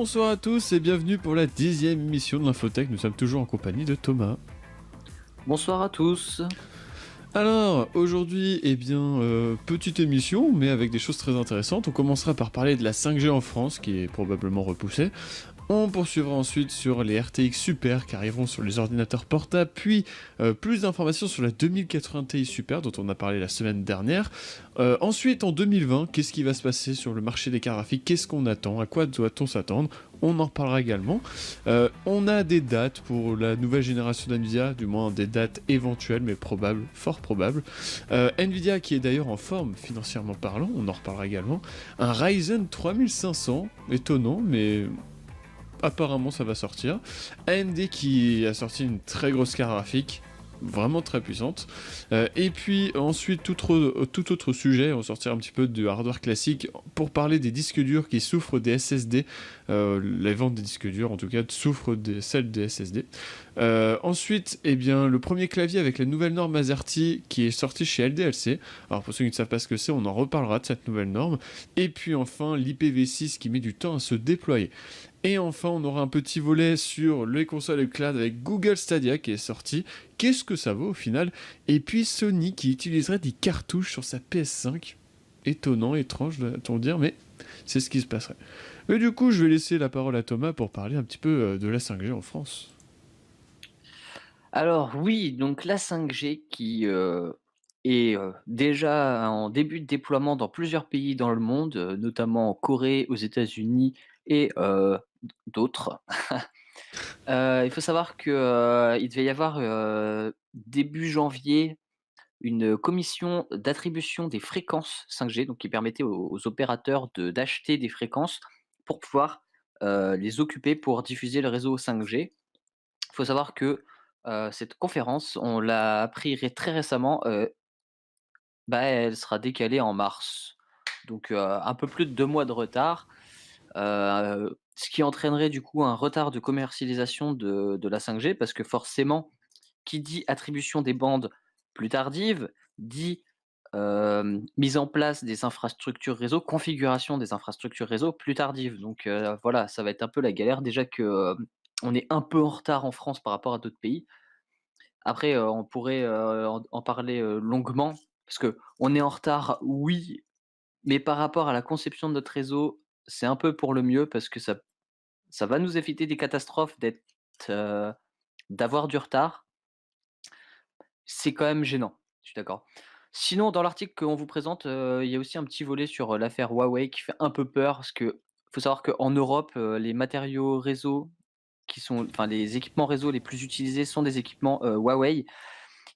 Bonsoir à tous et bienvenue pour la 10e émission de l'Infotech. Nous sommes toujours en compagnie de Thomas. Bonsoir à tous. Alors, aujourd'hui, petite émission, mais avec des choses très intéressantes. On commencera par parler de la 5G en France, qui est probablement repoussée. On poursuivra ensuite sur les RTX Super qui arriveront sur les ordinateurs portables, puis plus d'informations sur la 2080 Ti Super dont on a parlé la semaine dernière. Ensuite, en 2020, qu'est-ce qui va se passer sur le marché des cartes graphiques? Qu'est-ce qu'on attend? À quoi doit-on s'attendre? On en reparlera également. On a des dates pour la nouvelle génération d'NVIDIA, du moins des dates éventuelles, mais probables, fort probables. NVIDIA qui est d'ailleurs en forme financièrement parlant, on en reparlera également. Un Ryzen 3500, étonnant, mais apparemment ça va sortir. AMD qui a sorti une très grosse carte graphique, vraiment très puissante. Et puis ensuite, tout autre sujet, on sortira un petit peu de hardware classique pour parler des disques durs qui souffrent des SSD. Les ventes des disques durs, en tout cas, souffrent de celles des SSD. Ensuite, le premier clavier avec la nouvelle norme AZERTY qui est sortie chez LDLC. Alors pour ceux qui ne savent pas ce que c'est, on en reparlera de cette nouvelle norme. Et puis enfin, l'IPv6 qui met du temps à se déployer. Et enfin, on aura un petit volet sur les consoles et le cloud avec Google Stadia qui est sorti. Qu'est-ce que ça vaut au final? Et puis Sony qui utiliserait des cartouches sur sa PS5. Étonnant, étrange, doit-on dire, mais c'est ce qui se passerait. Mais du coup, je vais laisser la parole à Thomas pour parler un petit peu de la 5G en France. Alors oui, donc la 5G qui est déjà en début de déploiement dans plusieurs pays dans le monde, notamment en Corée, aux États-Unis et d'autres. Il faut savoir que, il devait y avoir, début janvier, une commission d'attribution des fréquences 5G, donc qui permettait aux opérateurs d'acheter des fréquences pour pouvoir, les occuper pour diffuser le réseau 5G. Il faut savoir que, cette conférence, on l'a appris très récemment, elle sera décalée en mars. Donc, un peu plus de 2 mois de retard, ce qui entraînerait du coup un retard de commercialisation de la 5G parce que forcément, qui dit attribution des bandes plus tardive, dit, mise en place des infrastructures réseau, configuration des infrastructures réseau plus tardive. Donc, voilà, ça va être un peu la galère. Déjà que, on est un peu en retard en France par rapport à d'autres pays. Après, on pourrait, en parler, longuement parce que on est en retard, oui, mais par rapport à la conception de notre réseau, c'est un peu pour le mieux parce que ça va nous éviter des catastrophes heu, d'avoir du retard. C'est quand même gênant, je suis d'accord. Sinon, dans l'article qu'on vous présente, il y a aussi un petit volet sur, l'affaire Huawei qui fait un peu peur parce que faut savoir qu'en Europe, les matériaux réseau les équipements réseau les plus utilisés sont des équipements, Huawei.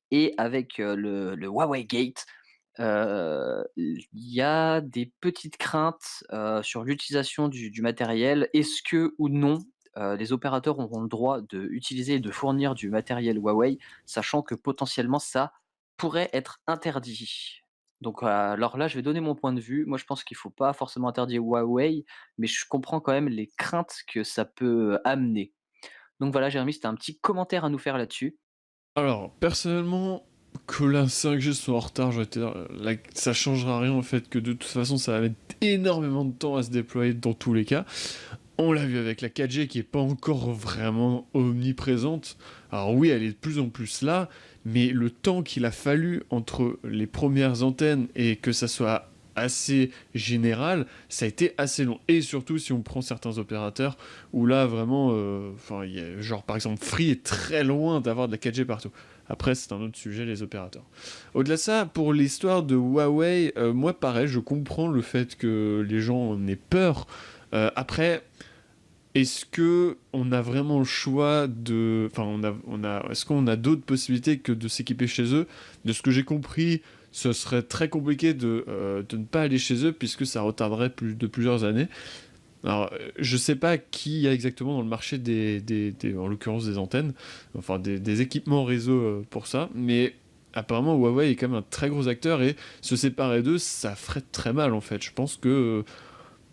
Et avec, le Huawei Gate, il y a des petites craintes, sur l'utilisation du matériel. Est-ce que ou non, les opérateurs auront le droit d'utiliser et de fournir du matériel Huawei, sachant que potentiellement ça pourrait être interdit? Donc, alors là, je vais donner mon point de vue. Moi, je pense qu'il faut pas forcément interdire Huawei, mais je comprends quand même les craintes que ça peut amener. Donc voilà, Jérémy, c'était un petit commentaire à nous faire là-dessus. Alors, personnellement, que la 5G soit en retard, ça changera rien au fait que de toute façon ça va mettre énormément de temps à se déployer dans tous les cas. On l'a vu avec la 4G qui est pas encore vraiment omniprésente. Alors oui, elle est de plus en plus là, mais le temps qu'il a fallu entre les premières antennes et que ça soit assez général, ça a été assez long. Et surtout si on prend certains opérateurs où là vraiment, genre par exemple Free est très loin d'avoir de la 4G partout. Après, c'est un autre sujet, les opérateurs. Au-delà de ça, pour l'histoire de Huawei, moi pareil, je comprends le fait que les gens en aient peur. Après, est-ce que on a vraiment le choix de, enfin, est-ce qu'on a d'autres possibilités que de s'équiper chez eux? De ce que j'ai compris, ce serait très compliqué de ne pas aller chez eux puisque ça retarderait de plusieurs années. Alors, je sais pas qui y a exactement dans le marché en l'occurrence des antennes, enfin des équipements réseau pour ça, mais apparemment Huawei est quand même un très gros acteur et se séparer d'eux, ça ferait très mal en fait. Je pense que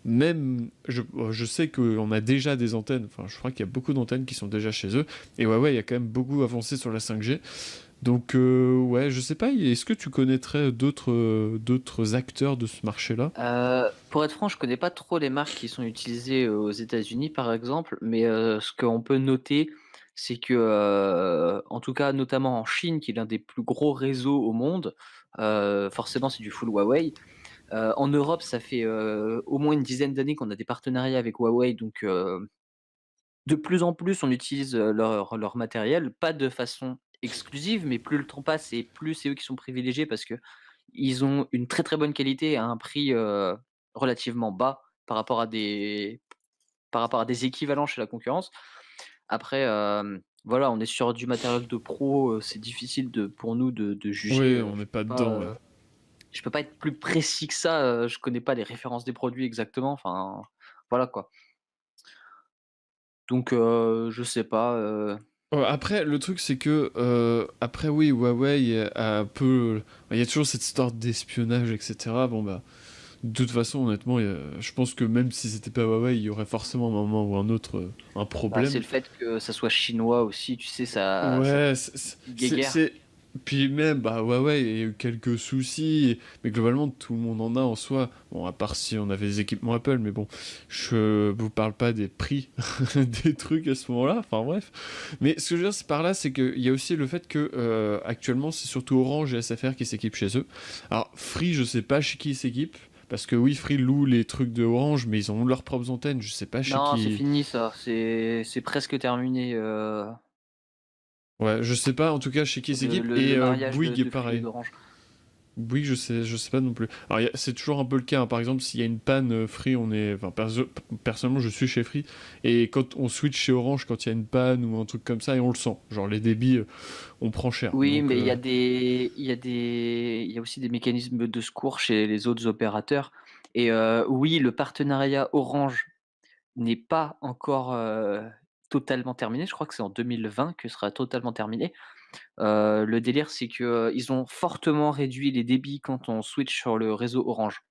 même, je sais qu'on a déjà des antennes, enfin je crois qu'il y a beaucoup d'antennes qui sont déjà chez eux, et ouais, il y a quand même beaucoup avancé sur la 5G. Donc ouais, je sais pas, est-ce que tu connaîtrais d'autres acteurs de ce marché-là? Pour être franc, je connais pas trop les marques qui sont utilisées aux États-Unis, par exemple, mais ce qu'on peut noter, c'est que, en tout cas, notamment en Chine, qui est l'un des plus gros réseaux au monde, forcément, c'est du full Huawei. En Europe, ça fait, au moins une dizaine d'années qu'on a des partenariats avec Huawei, donc de plus en plus, on utilise, leur matériel, pas de façon exclusive, mais plus le temps passe et plus c'est eux qui sont privilégiés parce que ils ont une très, très bonne qualité à un prix, relativement bas par rapport à des équivalents chez la concurrence. Après, voilà, on est sur du matériel de pro, c'est difficile pour nous de juger, Oui, on n'est pas pas, dedans, ouais. je peux pas être plus précis que ça, je connais pas les références des produits exactement, enfin, voilà quoi. Donc je sais pas, Après, le truc, c'est que, après, oui, Huawei a un peu. Il y a toujours cette histoire d'espionnage, etc. Bon, bah, de toute façon, honnêtement, je pense que même si c'était pas Huawei, il y aurait forcément un moment ou un autre un bah, c'est problème. le fait que ça soit chinois aussi, tu sais, ça Ouais, guéguerre. Puis même, bah Huawei, il y a eu quelques soucis, mais globalement, tout le monde en a en soi. Bon, à part si on avait des équipements Apple, mais bon, je vous parle pas des prix des trucs à ce moment-là, enfin bref. Mais ce que je veux dire, c'est par là, c'est qu'il y a aussi le fait que, actuellement, c'est surtout Orange et SFR qui s'équipent chez eux. Alors, Free, je sais pas chez qui ils s'équipent, parce que oui, Free loue les trucs de Orange, mais ils ont leurs propres antennes, je sais pas chez Non, c'est qui... fini ça, c'est presque terminé, Ouais, je sais pas en tout cas chez qui ils le s'équipent, le et le mariage Bouygues est de Free et pareil. d'Orange. Oui, je sais pas non plus. Alors, c'est toujours un peu le cas, hein. Par exemple, s'il y a une panne Free, on est. Enfin, personnellement, je suis chez Free. Et quand on switch chez Orange, quand il y a une panne ou un truc comme ça, et on le sent. Genre, les débits, on prend cher. Oui, Donc, mais il y a aussi des mécanismes de secours chez les autres opérateurs et oui, le partenariat Orange n'est pas encore, totalement terminé. Je crois que c'est en 2020 que sera totalement terminé. Le délire, c'est que, ils ont fortement réduit les débits quand on switch sur le réseau Orange.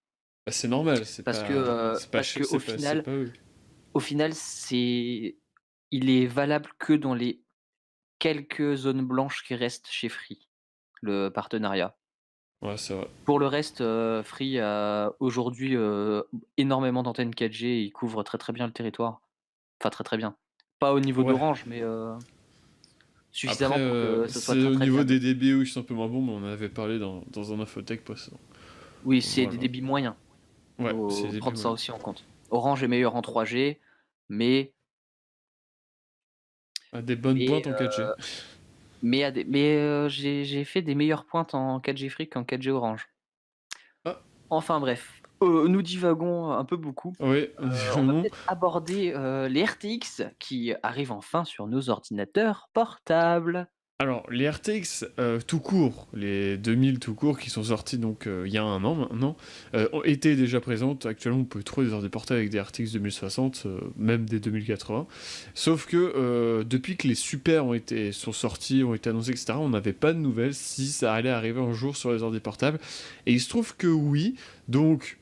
bah, c'est normal, Parce que c'est pas eux. au final, il est valable que dans les quelques zones blanches qui restent chez Free, le partenariat. Ouais, c'est vrai. Pour le reste, Free a aujourd'hui, énormément d'antennes 4G et il couvre très, très bien le territoire. Enfin très, très bien. Pas au niveau Ouais. d'Orange, mais Après, suffisamment pour que ça soit c'est très, au très niveau viable. des débits où ils sont un peu moins bons, mais on en avait parlé dans un infotech précédent. Oui, c'est des Voilà. débits moyens. Ouais, c'est Faut des débits prendre ça moyens. aussi en compte. Orange est meilleur en 3G, mais Ah, des bonnes mais pointes en 4G. j'ai fait des meilleures pointes en 4G Free qu'en 4G Orange. Ah, Enfin bref, nous divagons un peu beaucoup. ouais, On va non. peut-être aborder, les RTX qui arrivent enfin sur nos ordinateurs portables. Alors, les RTX tout court, les 2000 tout court qui sont sortis donc il y a un an maintenant, ont été déjà présentes. Actuellement, on peut trouver des ordi portables avec des RTX 2060, même des 2080. Sauf que depuis que les super sont sortis, ont été annoncés, etc., on n'avait pas de nouvelles si ça allait arriver un jour sur les ordi portables. Et il se trouve que oui. Donc,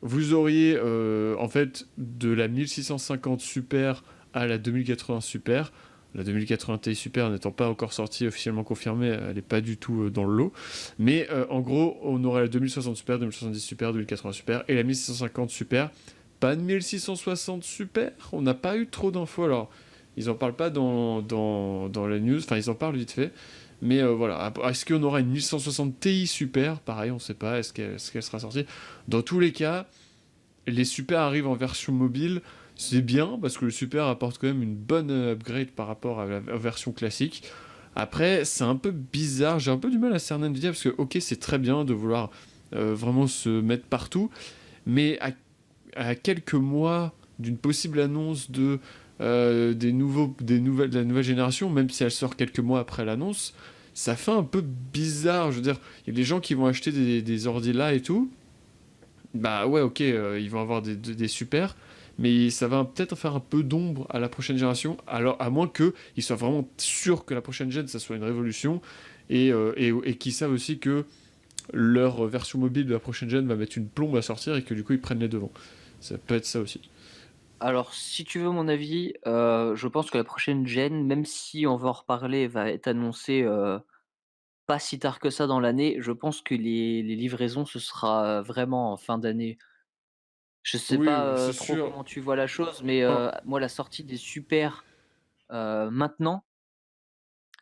vous auriez en fait de la 1650 super à la 2080 super. La 2080 Ti Super n'étant pas encore sortie officiellement confirmée, elle n'est pas du tout dans le lot. Mais en gros, on aurait la 2060 Super, 2070 Super, 2080 Super et la 1650 Super. Pas de 1660 Super, on n'a pas eu trop d'infos. Alors, ils en parlent pas dans la news, enfin ils en parlent vite fait. Mais voilà, est-ce qu'on aura une 1160 Ti Super? Pareil, on ne sait pas, est-ce qu'elle sera sortie? Dans tous les cas, les Super arrivent en version mobile, c'est bien parce que le Super apporte quand même une bonne upgrade par rapport à la version classique. Après, c'est un peu bizarre, j'ai un peu du mal à cerner Nvidia parce que, ok, c'est très bien de vouloir vraiment se mettre partout, mais à quelques mois d'une possible annonce de la nouvelle génération, même si elle sort quelques mois après l'annonce, ça fait un peu bizarre. Je veux dire, il y a des gens qui vont acheter des ordi là et tout, bah ouais, ok, ils vont avoir des super, mais ça va peut-être faire un peu d'ombre à la prochaine génération, alors à moins qu'ils soient vraiment sûrs que la prochaine gen, ça soit une révolution, et qu'ils savent aussi que leur version mobile de la prochaine gen va mettre une plombe à sortir et que du coup ils prennent les devants. Ça peut être ça aussi. Alors, si tu veux mon avis, je pense que la prochaine gen, même si on va en reparler, va être annoncée, pas si tard que ça dans l'année, je pense que les livraisons, ce sera vraiment en fin d'année. Je sais Oui, pas, c'est trop sûr. comment tu vois la chose, mais, Enfin, moi la sortie des Super, maintenant,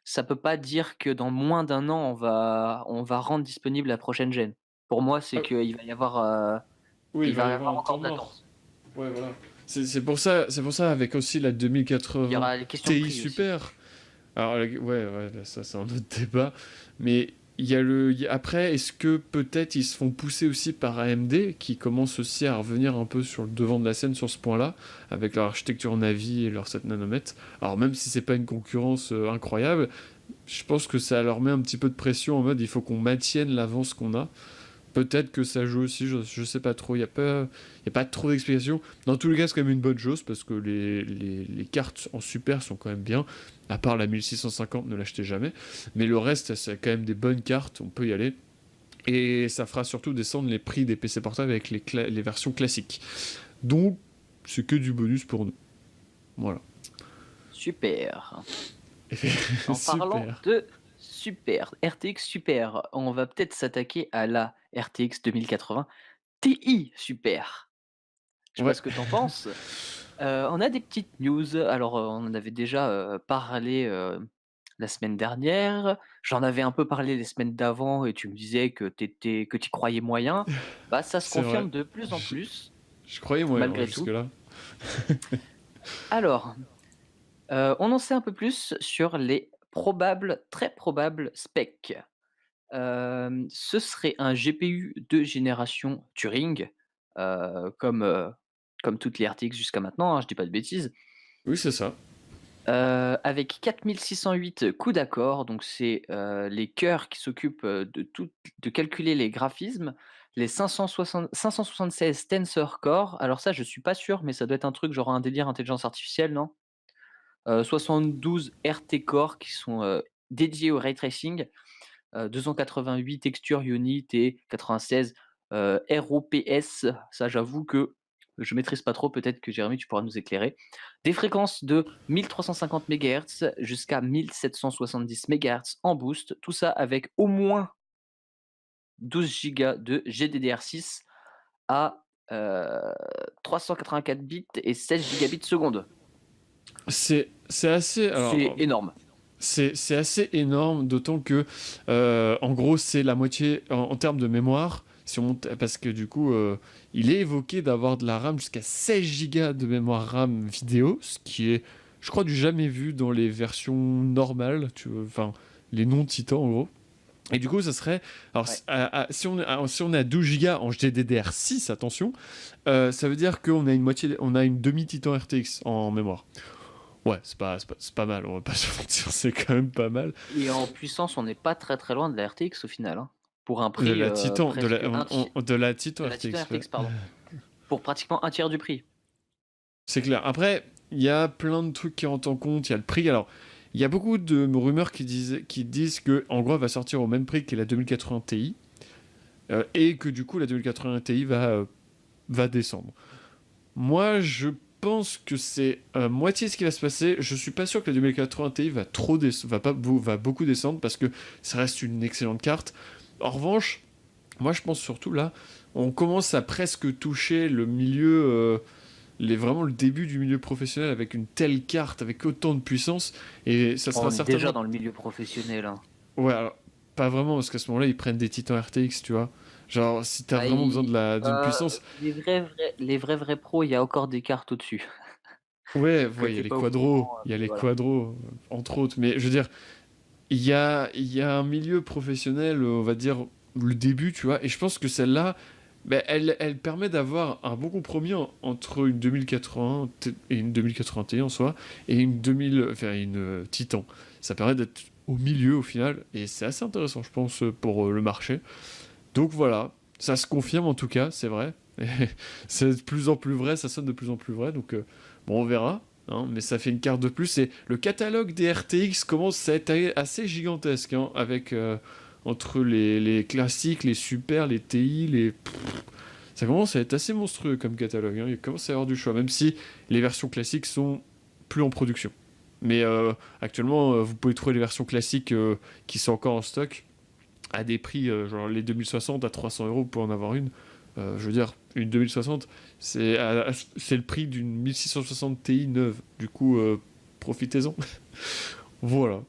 ça peut pas dire que dans moins d'un an, on va rendre disponible la prochaine gen. Pour moi, c'est ah, qu'il va y avoir, oui, il il va va y y avoir avoir un temps encore de mort. l'attente. Ouais, voilà. C'est pour ça avec aussi la Il y 2080 aura les questions de Ti prix aussi. Super. Alors, ouais, là, ça c'est un autre débat. Mais après, est-ce que peut-être ils se font pousser aussi par AMD, qui commence aussi à revenir un peu sur le devant de la scène sur ce point-là, avec leur architecture Navi et leur 7 nanomètres. Alors, même si c'est pas une concurrence incroyable, je pense que ça leur met un petit peu de pression en mode il faut qu'on maintienne l'avance qu'on a. Peut-être que ça joue aussi, je sais pas trop, il y a pas trop d'explications. Dans tous les cas, c'est quand même une bonne chose parce que les cartes en super sont quand même bien. À part la 1650, ne l'achetez jamais. Mais le reste, c'est quand même des bonnes cartes, on peut y aller. Et ça fera surtout descendre les prix des PC portables avec les versions classiques. Donc, c'est que du bonus pour nous. Voilà. Super. En parlant Super. de super, RTX super, on va peut-être s'attaquer à la RTX 2080 Ti super. Je sais pas Ouais. ce que tu en penses? On a des petites news. Alors, on en avait déjà, parlé, la semaine dernière. J'en avais un peu parlé les semaines d'avant et tu me disais que tu croyais moyen. Bah, ça se C'est vrai. confirme de plus en Je, plus, je croyais moyen malgré tout. jusque-là. Alors, on en sait un peu plus sur les probables, très probables specs. Ce serait un GPU de génération Turing, comme toutes les RTX jusqu'à maintenant, hein, je dis pas de bêtises. Oui, c'est ça. Avec 4608 coups d'accord, donc c'est, les cœurs qui s'occupent, de calculer les graphismes, les 576 Tensor Core, alors ça je suis pas sûr, mais ça doit être un truc genre un délire intelligence artificielle, non? 72 RT Core qui sont, dédiés au ray tracing, 288 textures unit et 96, ROPS. Ça, j'avoue que je maîtrise pas trop, peut-être que Jérémy, tu pourras nous éclairer. Des fréquences de 1350 MHz jusqu'à 1770 MHz en boost, tout ça avec au moins 12 gigas de GDDR6 à, 384 bits et 16 gigabits seconde. C'est assez. C'est Alors, énorme. c'est assez énorme, d'autant que, en gros, c'est la moitié en termes de mémoire. Si on monte, parce que du coup, il est évoqué d'avoir de la RAM jusqu'à 16 Go de mémoire RAM vidéo, ce qui est, je crois, du jamais vu dans les versions normales, tu vois, enfin, les non-titans en gros. Et du coup, ça serait. Alors, Ouais. si on est à 12 Go en GDDR6, attention, ça veut dire qu'on a on a une demi-titan RTX en mémoire. Ouais, c'est pas mal, on va pas se mentir, c'est quand même pas mal. Et en puissance, on n'est pas très, très loin de la RTX au final, hein. Pour un De prix, la Titan, de presque la, un ti de la Titan de la Titan RTX, ouais. RTX, pardon. Pour pratiquement un tiers du prix. C'est clair. Après, il y a plein de trucs qui rentrent en compte, il y a le prix. Alors, il y a beaucoup de rumeurs qui disent que, en gros, elle va sortir au même prix que la 2080 Ti, et que du coup, la 2080 Ti va descendre. Moi, je pense que c'est moitié ce qui va se passer. Je suis pas sûr que la 2080 Ti va beaucoup descendre parce que ça reste une excellente carte. En revanche, moi je pense surtout là, on commence à presque toucher le milieu, vraiment le début du milieu professionnel avec une telle carte, avec autant de puissance, et ça sera On est déjà certainement. dans le milieu professionnel, hein. Ouais, alors, pas vraiment parce qu'à ce moment-là ils prennent des titans RTX, tu vois. Genre, si t'as Bah, vraiment besoin d'une puissance. les vrais pros, il y a encore des cartes au-dessus Ouais, que ouais, il y a tu les pas au quadros, courant, il y a mais les voilà. quadros, entre autres. Mais je veux dire, il y a un milieu professionnel, on va dire, le début, tu vois. Et je pense que celle-là, ben, elle permet d'avoir un bon compromis entre une 2080 et une 2080 Ti en soi, et une 2000, enfin une Titan. Ça permet d'être au milieu au final, et c'est assez intéressant, je pense, pour le marché. Donc voilà, ça se confirme en tout cas, c'est vrai. Et c'est de plus en plus vrai, ça sonne de plus en plus vrai, donc bon, on verra. Hein, mais ça fait une carte de plus et le catalogue des RTX commence à être assez gigantesque, hein, avec entre les classiques, les super, les TI, Ça commence à être assez monstrueux comme catalogue, hein. Il commence à y avoir du choix, même si les versions classiques sont plus en production. Mais actuellement, vous pouvez trouver les versions classiques qui sont encore en stock à des prix, genre les 2060 à 300 euros pour en avoir une. Je veux dire, une 2060, c'est le prix d'une 1660 Ti neuve. Du coup, profitez-en. Voilà.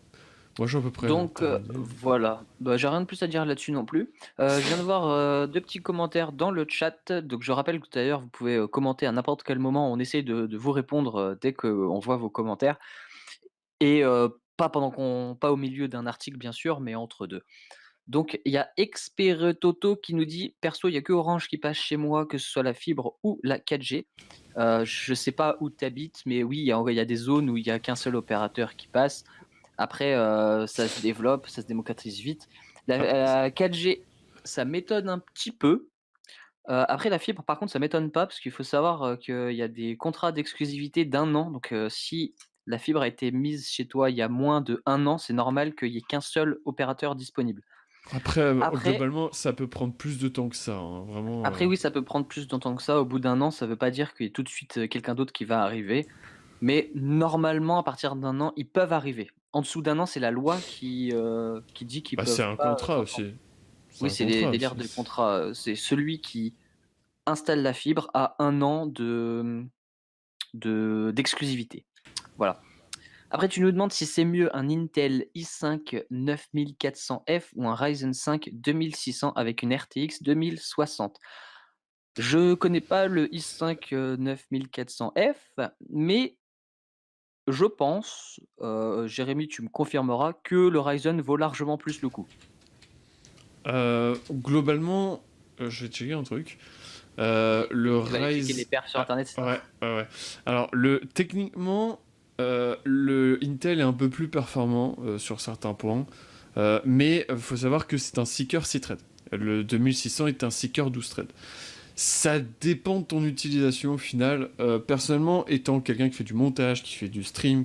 Moi, j'ai à peu près Donc terminé. voilà, bah, j'ai rien de plus à dire là-dessus non plus. Je viens de voir, 2 petits commentaires dans le chat. Donc je rappelle que d'ailleurs vous pouvez, commenter à n'importe quel moment. On essaye de vous répondre, dès qu'on voit vos commentaires et pas au milieu d'un article bien sûr, mais entre 2. Donc il y a Experetoto qui nous dit: «Perso, il y a que Orange qui passe chez moi, que ce soit la fibre ou la 4G». Je sais pas où tu habites, mais oui, il y a des zones où il y a qu'un seul opérateur qui passe. Après, ça se développe, ça se démocratise vite. Ah, La 4G, ça m'étonne un petit peu. Après la fibre, par contre, ça m'étonne pas parce qu'il faut savoir, qu'il y a des contrats d'exclusivité d'1 an. Donc, si la fibre a été mise chez toi il y a moins d'1 an, c'est normal qu'il y ait qu'un seul opérateur disponible. après, Après globalement, ça peut prendre plus de temps que ça, hein. Vraiment. après oui, ça peut prendre plus de temps que ça. Au bout d'1 an, ça veut pas dire qu'il y ait tout de suite, quelqu'un d'autre qui va arriver. Mais normalement, à partir d'1 an, ils peuvent arriver. En dessous d'1 an, c'est la loi qui dit qu'ils Bah, c'est peuvent un pas, contrat s'entendre. aussi. C'est Oui, un c'est des contrat délires aussi. de contrat, c'est celui qui installe la fibre a 1 an d'exclusivité. Voilà. Après, tu nous demandes si c'est mieux un Intel i5 9400F ou un Ryzen 5 2600 avec une RTX 2060. Je connais pas le i5, 9400F, mais je pense, Jérémy, tu me confirmeras que le Ryzen vaut largement plus le coup. Globalement, je vais checker un truc. Le Tu vas aller checker les Ryzen. perfs sur Ah, internet, c'est ça? ouais, ouais, ouais. Alors, techniquement, le Intel est un peu plus performant sur certains points. Mais il faut savoir que c'est un seeker 6 threads. Le 2600 est un seeker 12 threads. Ça dépend de ton utilisation au final. Personnellement, étant quelqu'un qui fait du montage, qui fait du stream,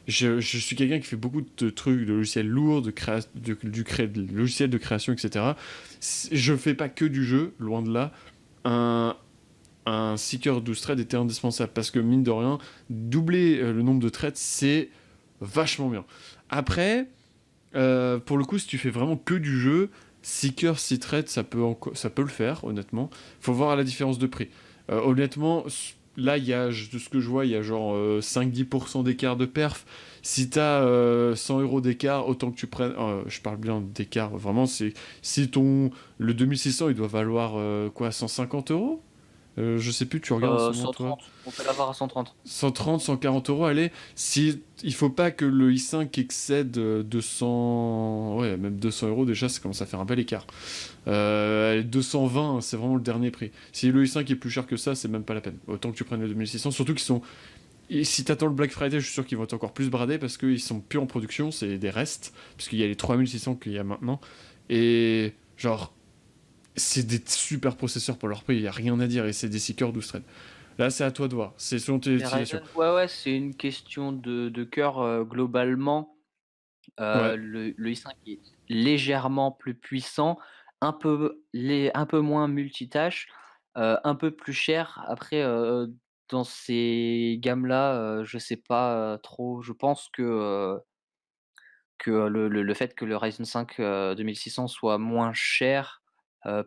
je suis quelqu'un qui fait beaucoup de trucs, de logiciels lourds, de logiciels de création, etc. Je fais pas que du jeu, loin de là. Un, un seeker 12 threads était indispensable parce que, mine de rien, doubler le nombre de threads, c'est vachement bien. Après, pour le coup, si tu fais vraiment que du jeu, Seeker, Citrate, ça peut le faire, honnêtement. Faut voir la différence de prix. Honnêtement, là, de ce que je vois, il y a genre 5-10% d'écart de perf. Si t'as 100 euros d'écart, autant que tu prennes. Je parle bien d'écart, vraiment. Si le 2600, il doit valoir quoi, 150 euros. Je sais plus, tu regardes en ce moment, toi. 130, on peut l'avoir à 130. 130, 140 euros, allez. Si, il faut pas que le i5 excède 200, ouais, même 200 euros déjà, ça commence à faire un bel écart. 220, c'est vraiment le dernier prix. Si le i5 est plus cher que ça, c'est même pas la peine. Autant que tu prennes le 2600, surtout qu'ils sont. Et si t'attends le Black Friday, je suis sûr qu'ils vont être encore plus bradés parce qu'ils sont plus en production, c'est des restes, parce qu'il y a les 3600 qu'il y a maintenant. Et genre, c'est des super processeurs pour leur prix, il y a rien à dire, et c'est des seekers 12 threads. Là, c'est à toi de voir. C'est selon tes Les utilisations. Ryzen, ouais, ouais, c'est une question de cœur, globalement. Ouais. Le i5 est légèrement plus puissant, un peu moins multitâche, un peu plus cher. Après, dans ces gammes-là, je sais pas, trop. Je pense que le fait que le Ryzen 5, 2600 soit moins cher,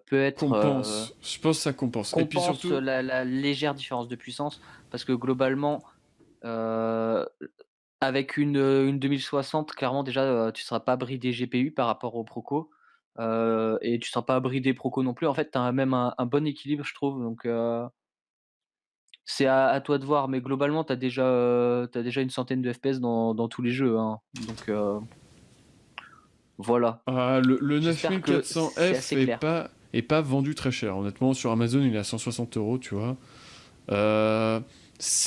peut être, Compense. Je pense que ça compense. Et puis compense surtout, la légère différence de puissance. Parce que globalement, heu, avec une 2060, clairement déjà, tu seras pas bridé GPU par rapport au Proco, et tu seras pas bridé Proco non plus. En fait, tu as même un bon équilibre, je trouve. Donc, c'est à toi de voir, mais globalement, tu déjà une centaine de FPS dans tous les jeux, hein. Donc, voilà. le J'espère que c'est 9400F assez clair. est pas vendu très cher. Honnêtement, sur Amazon, il est à 160 euros, tu vois. Euh,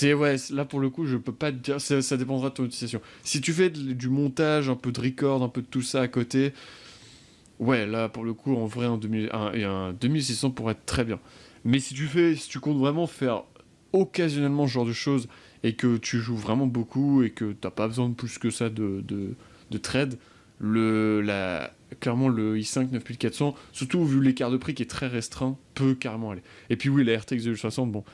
ouais, là pour le coup, je peux pas te dire, ça dépendra de ton utilisation. Si tu fais du montage, un peu de record, un peu de tout ça à côté, ouais, là pour le coup, en vrai, un 2600 pourrait être très bien. Mais si tu comptes vraiment faire occasionnellement ce genre de choses et que tu joues vraiment beaucoup et que t'as pas besoin de plus que ça de trade, clairement le i5 9400, surtout vu l'écart de prix qui est très restreint, peut carrément aller. Et puis oui, la RTX 2060, bon,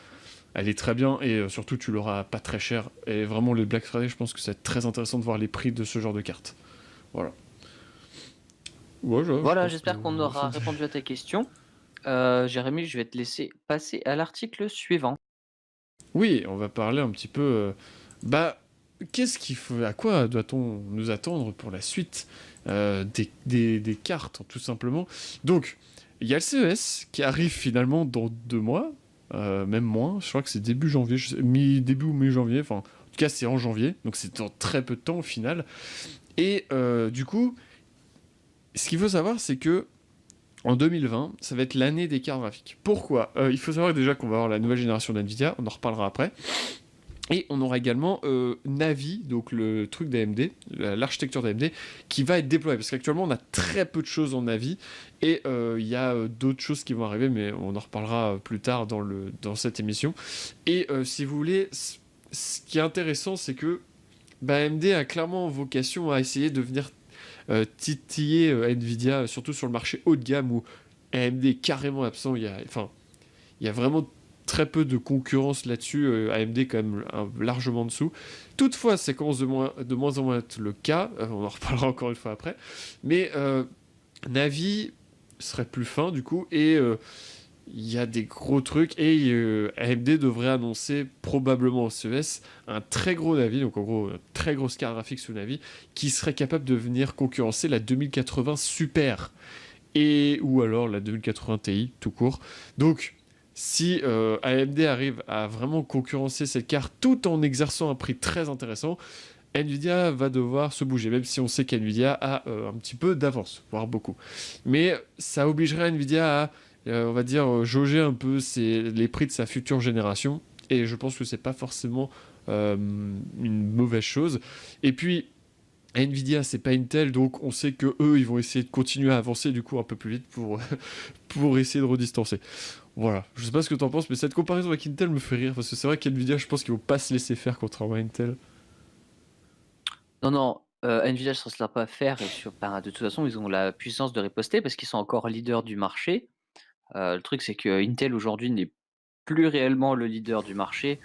elle est très bien et surtout tu l'auras pas très cher. Et vraiment, le Black Friday, je pense que c'est très intéressant de voir les prix de ce genre de cartes. Voilà. Ouais, je Voilà, pense que. j'espère qu'on aura répondu à ta question. Jérémy, je vais te laisser passer à l'article suivant. Oui, on va parler un petit peu. Bah, qu'est-ce qu'il faut, à quoi doit-on nous attendre pour la suite des cartes, tout simplement. Donc, il y a le CES qui arrive finalement dans 2 mois, même moins. Je crois que c'est début janvier, début ou mi-janvier. Enfin, en tout cas, c'est en janvier, donc c'est dans très peu de temps au final. Et du coup, ce qu'il faut savoir, c'est que en 2020, ça va être l'année des cartes graphiques. Pourquoi Il faut savoir déjà qu'on va avoir la nouvelle génération d'NVIDIA, on en reparlera après. Et on aura également Navi, donc le truc d'AMD, l'architecture d'AMD, qui va être déployée. Parce qu'actuellement, on a très peu de choses en Navi. Et il y a d'autres choses qui vont arriver, mais on en reparlera plus tard dans cette émission. Et si vous voulez, ce qui est intéressant, c'est que AMD a clairement vocation à essayer de venir titiller Nvidia, surtout sur le marché haut de gamme, où AMD est carrément absent. Il y a vraiment très peu de concurrence là-dessus. AMD quand même largement en dessous. Toutefois, ça commence de moins en moins à être le cas. On en reparlera encore une fois après. Mais Navi serait plus fin du coup. Et il y a des gros trucs. Et AMD devrait annoncer probablement au CES un très gros Navi. Donc en gros, une très grosse carte graphique sous Navi qui serait capable de venir concurrencer la 2080 Super. Ou alors la 2080 Ti tout court. Donc si AMD arrive à vraiment concurrencer cette carte tout en exerçant un prix très intéressant, Nvidia va devoir se bouger, même si on sait qu'Nvidia a un petit peu d'avance, voire beaucoup. Mais ça obligerait Nvidia à, on va dire, jauger un peu les prix de sa future génération, et je pense que c'est pas forcément une mauvaise chose. Et puis, Nvidia, c'est pas Intel, donc on sait que eux, ils vont essayer de continuer à avancer du coup un peu plus vite pour essayer de redistancer. Voilà, je sais pas ce que t'en penses, mais cette comparaison avec Intel me fait rire, parce que c'est vrai qu'Nvidia, je pense qu'ils vont pas se laisser faire contrairement à Intel. Non, non, Nvidia ne se laissera pas faire de toute façon, ils ont la puissance de riposter parce qu'ils sont encore leaders du marché. Le truc, c'est que Intel aujourd'hui n'est plus réellement le leader du marché,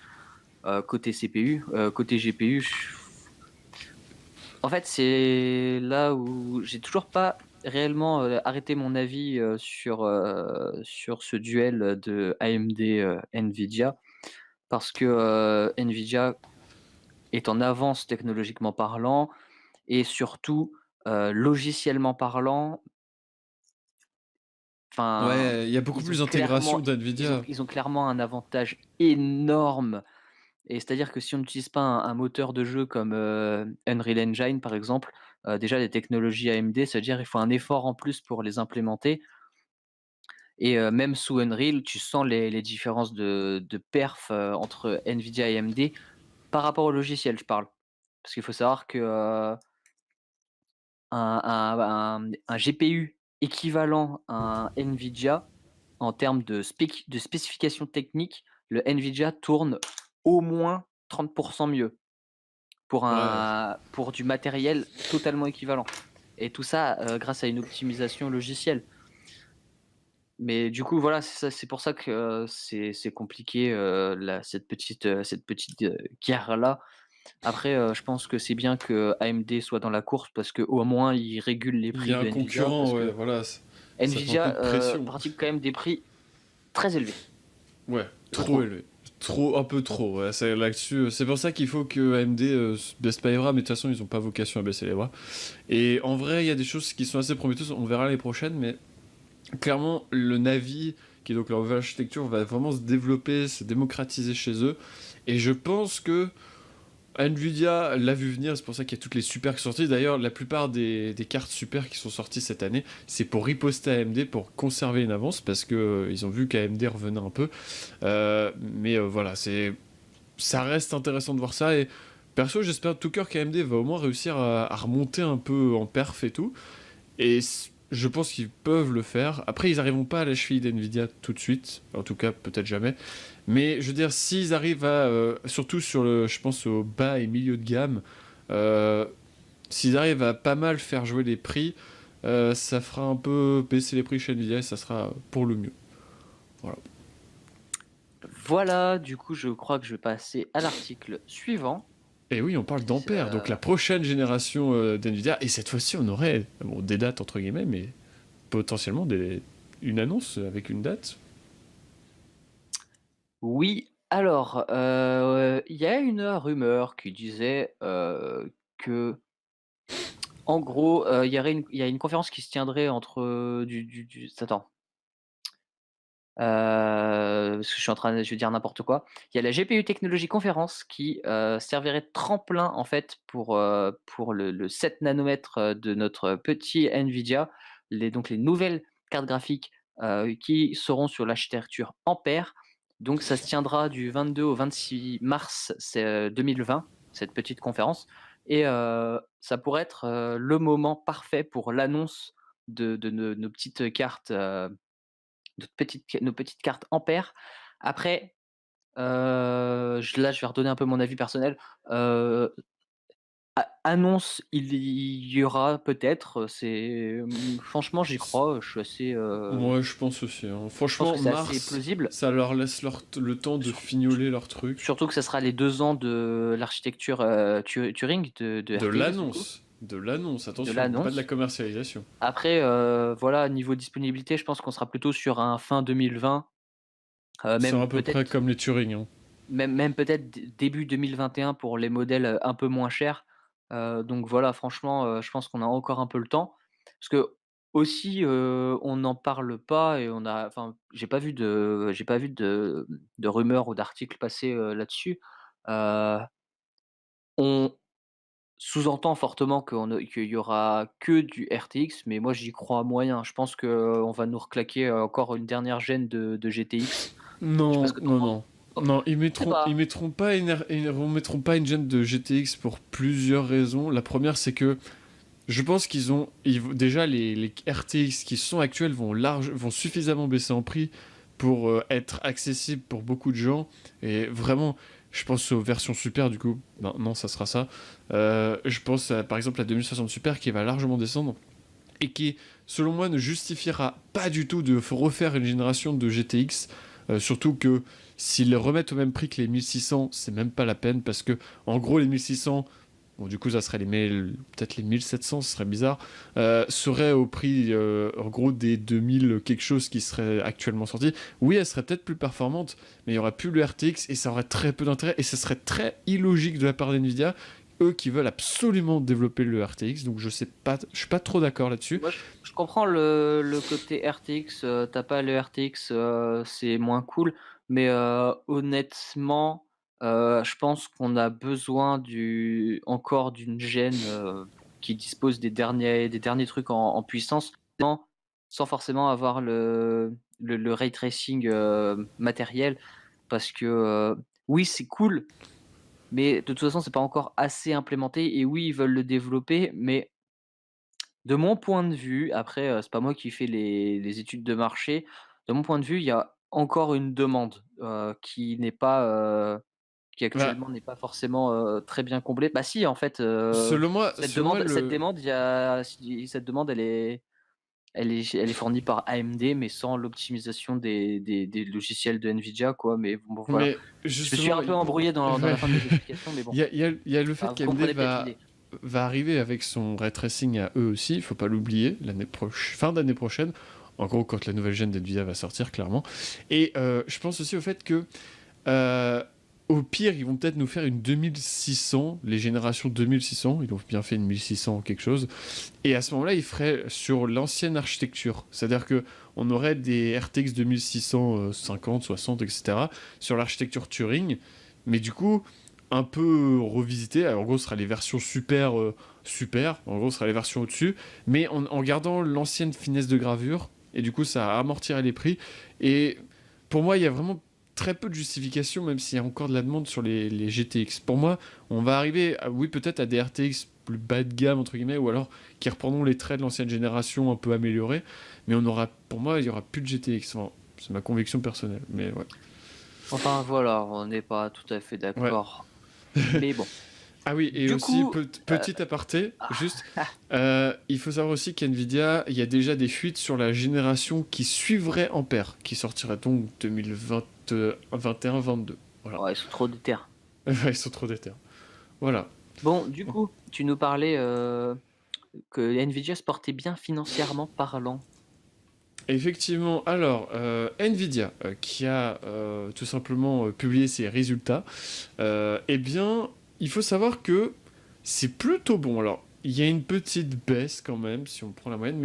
côté CPU. Côté GPU, en fait, c'est là où j'ai toujours pas réellement, arrêté mon avis, sur ce duel de AMD, Nvidia. Parce que, Nvidia est en avance technologiquement parlant et surtout, logiciellement parlant, enfin, Ouais, il y a beaucoup ils ont plus d'intégration clairement ils ont d'Nvidia. ils ont clairement un avantage énorme. Et c'est-à-dire que si on n'utilise pas un moteur de jeu comme, Unreal Engine par exemple, déjà les technologies AMD, ça veut dire il faut un effort en plus pour les implémenter. Et même sous Unreal, tu sens les différences de perf, entre Nvidia et AMD par rapport au logiciel, je parle. Parce qu'il faut savoir que, un GPU équivalent à un Nvidia, en termes de spécifications techniques, le Nvidia tourne au moins 30 mieux Ouais. pour du matériel totalement équivalent. Et tout ça, grâce à une optimisation logicielle. Mais du coup, voilà, c'est pour ça que, c'est compliqué, cette petite guerre-là. Après, je pense que c'est bien que AMD soit dans la course parce qu'au moins ils régulent les Il y prix a un de Nvidia parce concurrent, ouais, que voilà, ça fait un peu de Nvidia, pression. pratique quand même des prix très élevés, Ouais, je trop trouve. élevé. Trop, un peu trop, ouais, là-dessus. C'est pour ça qu'il faut que AMD baisse pas les bras, mais de toute façon, ils ont pas vocation à baisser les bras. Et en vrai, il y a des choses qui sont assez prometteuses, on verra les prochaines, mais clairement, le Navi, qui est donc leur nouvelle architecture, va vraiment se développer, se démocratiser chez eux. Et je pense que Nvidia l'a vu venir, c'est pour ça qu'il y a toutes les super qui sont sorties. D'ailleurs, la plupart des cartes super qui sont sorties cette année, c'est pour riposter à AMD, pour conserver une avance, parce que ils ont vu qu'AMD revenait un peu. Mais voilà, ça reste intéressant de voir ça. Et perso, j'espère de tout cœur qu'AMD va au moins réussir à remonter un peu en perf et tout. Et je pense qu'ils peuvent le faire. Après, ils n'arriveront pas à la cheville d'NVIDIA tout de suite. En tout cas, peut-être jamais. Mais je veux dire, s'ils arrivent à... surtout sur je pense, au bas et milieu de gamme, euh, S'ils arrivent à pas mal faire jouer les prix, ça fera un peu baisser les prix chez Nvidia et ça sera pour le mieux. Voilà. Voilà, du coup, je crois que je vais passer à l'article suivant. Et oui, on parle d'Ampère, donc la prochaine génération d'NVIDIA, et cette fois-ci on aurait des dates entre guillemets, mais potentiellement une annonce avec une date. Oui, alors, il y a une rumeur qui disait, que en gros, il y a une conférence qui se tiendrait entre, attends, parce que je vais dire n'importe quoi. Il y a la GPU Technology Conference qui, servirait de tremplin en fait pour le 7 nanomètres, de notre petit NVIDIA. Donc les nouvelles cartes graphiques, qui seront sur l'architecture Ampère. Donc ça se tiendra du 22 au 26 mars 2020, cette petite conférence et ça pourrait être, le moment parfait pour l'annonce de nos petites cartes, nos petites cartes Ampère. Après, je vais redonner un peu mon avis personnel. Heu, Annonce, il y aura peut-être, franchement j'y crois, je suis assez, Moi je pense aussi. je pense Franchement, que c'est assez mars, plausible. ça leur laisse le temps de Sur fignoler leur truc. Surtout que ça sera les 2 ans de l'architecture, Turing de De RTX du coup, l'annonce. De l'annonce, de attention, pas de la l'annonce. commercialisation. Après, voilà, niveau disponibilité, je pense qu'on sera plutôt sur un fin 2020, C'est même à peu près peut-être comme les Turing. même peut-être début 2021 pour les modèles, un peu moins chers. Donc voilà, franchement, je pense qu'on a encore un peu le temps. Parce que aussi, on n'en parle pas et j'ai pas vu de rumeurs ou d'articles passer, là-dessus. Heu, on sous-entend fortement qu'il y aura que du RTX, mais moi j'y crois moyen. Je pense qu'on va nous reclaquer, encore une dernière gêne de GTX. Je sais pas ce Non, que tu en non, penses? non. Non, Je sais pas. ils mettront pas ils remettront pas une gêne de GTX pour plusieurs raisons. La première, c'est que je pense déjà les RTX qui sont actuels vont suffisamment baisser en prix pour être accessibles pour beaucoup de gens. Et vraiment, je pense aux versions super du coup. Non, ça sera ça. Je pense par exemple à 2060 Super qui va largement descendre et qui, selon moi, ne justifiera pas du tout de refaire une génération de GTX. Surtout que s'ils les remettent au même prix que les 1600, c'est même pas la peine parce que, en gros, les 1600, bon, du coup, ça serait peut-être les 1700, ce serait bizarre, seraient au prix, en gros, des 2000 quelque chose qui seraient actuellement sortis. Oui, elles seraient peut-être plus performantes, mais il y aurait plus le RTX et ça aurait très peu d'intérêt et ce serait très illogique de la part d'NVIDIA eux qui veulent absolument développer le RTX, donc je suis pas trop d'accord là-dessus. Moi, je comprends le côté RTX, tu pas le RTX, c'est moins cool, mais honnêtement, je pense qu'on a besoin encore d'une gêne, qui dispose des derniers trucs en puissance, sans forcément avoir le ray tracing, matériel. Parce que, oui, c'est cool, mais de toute façon, c'est pas encore assez implémenté et oui, ils veulent le développer, mais de mon point de vue, après, c'est pas moi qui fais les études de marché. De mon point de vue, il y a encore une demande, qui Bah, actuellement n'est pas forcément, très bien comblée. Bah si, en fait, selon moi cette demande, elle est fournie par AMD, mais sans l'optimisation des logiciels de Nvidia, quoi. Mais bon, voilà. mais Je me suis justement, un peu embrouillé dans ouais. la fin de mes explications, mais bon, Il y a le fait vous qu'AMD comprenez peut-être l'idée. va arriver avec son ray tracing à eux aussi, il faut pas l'oublier, fin d'année prochaine, en gros quand la nouvelle gêne d'NVIDIA va sortir clairement. Et je pense aussi au fait que euh, au pire, ils vont peut-être nous faire une 2600, les générations 2600, ils ont bien fait une 1600 ou quelque chose. Et à ce moment-là, ils feraient sur l'ancienne architecture. C'est-à-dire que on aurait des RTX 2650, 60, etc. sur l'architecture Turing. Mais du coup, un peu revisité. Alors, en gros, ce sera les versions super. En gros, ce sera les versions au-dessus. Mais en gardant l'ancienne finesse de gravure. Et du coup, ça amortirait les prix. Et pour moi, il y a vraiment très peu de justification, même s'il y a encore de la demande sur les GTX. Pour moi, on va arriver, oui, peut-être à des RTX plus bas de gamme, entre guillemets, ou alors qui reprendront les traits de l'ancienne génération un peu améliorés. Mais pour moi, il n'y aura plus de GTX. Enfin, c'est ma conviction personnelle. Mais ouais. Enfin voilà, on n'est pas tout à fait Ouais. d'accord. Mais bon. Ah oui, et Du aussi, coup, petit aparté, juste, ah, il faut savoir aussi qu'NVIDIA, il y a déjà des fuites sur la génération qui suivrait Ampère, qui sortirait donc 2021-22. Voilà. ouais, ils sont trop déter. Ouais, ils sont trop déter. Voilà. Bon, du coup, tu nous parlais, que Nvidia se portait bien financièrement parlant. Effectivement, alors, Nvidia, qui a tout simplement publié ses résultats, eh bien, il faut savoir que c'est plutôt bon. Alors, il y a une petite baisse quand même, si on prend la moyenne,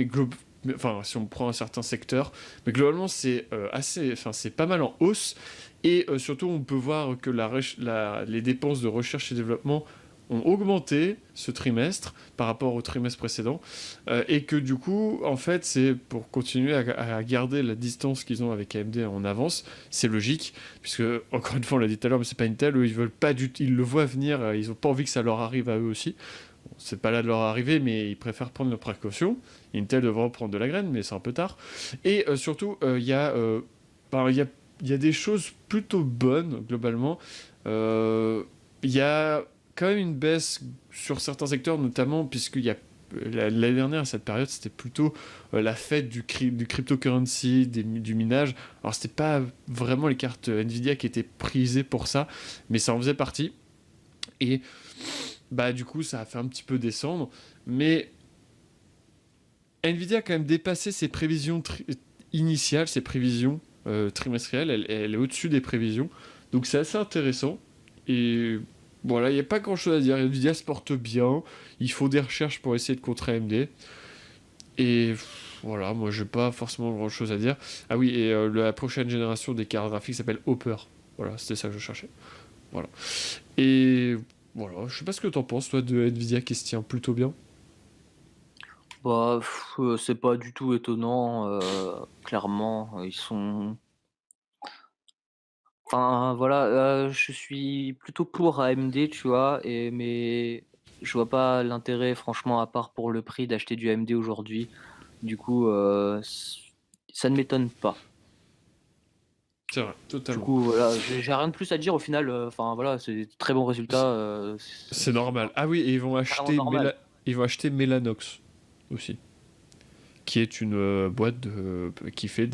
enfin, si on prend un certain secteur, mais globalement, c'est enfin, c'est pas mal en hausse. Et surtout, on peut voir que les dépenses de recherche et développement ont augmenté ce trimestre par rapport au trimestre précédent, et que du coup, en fait, c'est pour continuer à garder la distance qu'ils ont avec AMD en avance. C'est logique, puisque encore une fois, on l'a dit tout à l'heure, mais c'est pas Intel, eux, ils veulent pas ils le voient venir, ils ont pas envie que ça leur arrive à eux aussi. Bon, c'est pas là de leur arriver, mais ils préfèrent prendre leurs précautions. Intel devra prendre de la graine, mais c'est un peu tard. Et surtout, ben, il y a des choses plutôt bonnes globalement. Euh, Il y a quand même une baisse sur certains secteurs, notamment puisqu'il y a l'année dernière, à cette période, c'était plutôt la fête du cryptocurrency, du minage. Alors, c'était pas vraiment les cartes Nvidia qui étaient prisées pour ça, mais ça en faisait partie. Et bah, du coup, ça a fait un petit peu descendre. Mais Nvidia a quand même dépassé ses prévisions initiales, ses prévisions trimestrielles. Elle est au-dessus des prévisions. Donc, c'est assez intéressant. Et voilà, il n'y a pas grand-chose à dire. Nvidia se porte bien. Il faut des recherches pour essayer de contrer AMD. Et voilà, moi, j'ai pas forcément grand-chose à dire. Ah oui, et la prochaine génération des cartes graphiques s'appelle Hopper. Voilà, c'était ça que je cherchais. Voilà. Et voilà, je sais pas ce que t'en penses, toi, de Nvidia qui se tient plutôt bien. Bah, c'est pas du tout étonnant, clairement, ils sont enfin, voilà, je suis plutôt pour AMD, tu vois? Mais je vois pas l'intérêt franchement, à part pour le prix, d'acheter du AMD aujourd'hui. Du coup, ça ne m'étonne pas. C'est vrai, Du totalement. coup, voilà, j'ai rien de plus à dire au final, enfin voilà, c'est de très bons résultats, C'est normal. Ah oui, et carrément normal. ils vont acheter Mellanox aussi, qui est une boîte qui fait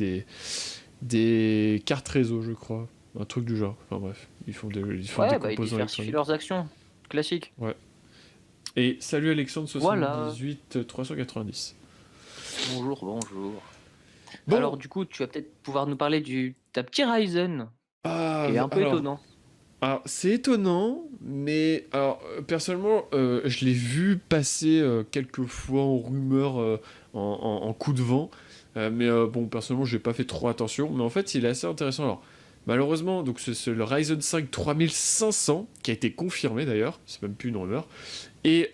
des cartes réseau, je crois. Un truc du genre. Enfin bref, ils font des Ouais, bah, ils composants diversifient électroniques. leurs actions, classique. Ouais. Et salut Alexandre Voilà, 78 390. bonjour, bonjour. Alors Bon, du coup, tu vas peut-être pouvoir nous parler du ta petit Ryzen, qui ah, est un peu alors, étonnant. c'est étonnant, mais alors personnellement, je l'ai vu passer quelques fois en rumeur, en coup de vent, mais bon, personnellement, j'ai pas fait trop attention, mais en fait, il est assez intéressant. Alors, malheureusement, donc c'est le Ryzen 5 3500 qui a été confirmé d'ailleurs, c'est même plus une rumeur. Et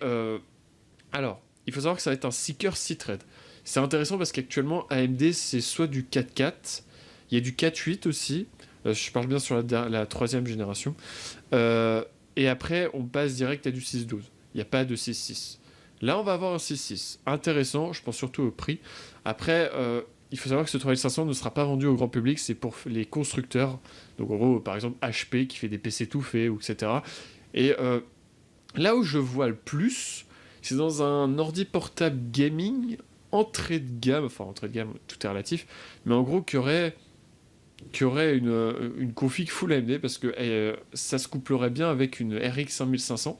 alors, il faut savoir que ça va être un Seeker C-Thread. C'est intéressant parce qu'actuellement, AMD, c'est soit du 4.4, il y a du 4.8 aussi. Je parle bien sur la troisième génération. Euh, et après, on passe direct à du 6.12. Il n'y a pas de 6.6. Là, on va avoir un 6.6. Intéressant, je pense surtout au prix. Après, il faut savoir que ce 3500 ne sera pas vendu au grand public, c'est pour les constructeurs. Donc, en gros, par exemple, HP qui fait des PC tout faits, etc. Et là où je vois le plus, c'est dans un ordi portable gaming entrée de gamme, enfin entrée de gamme, tout est relatif, mais en gros qui aurait une config full AMD parce que ça se couplerait bien avec une RX 5500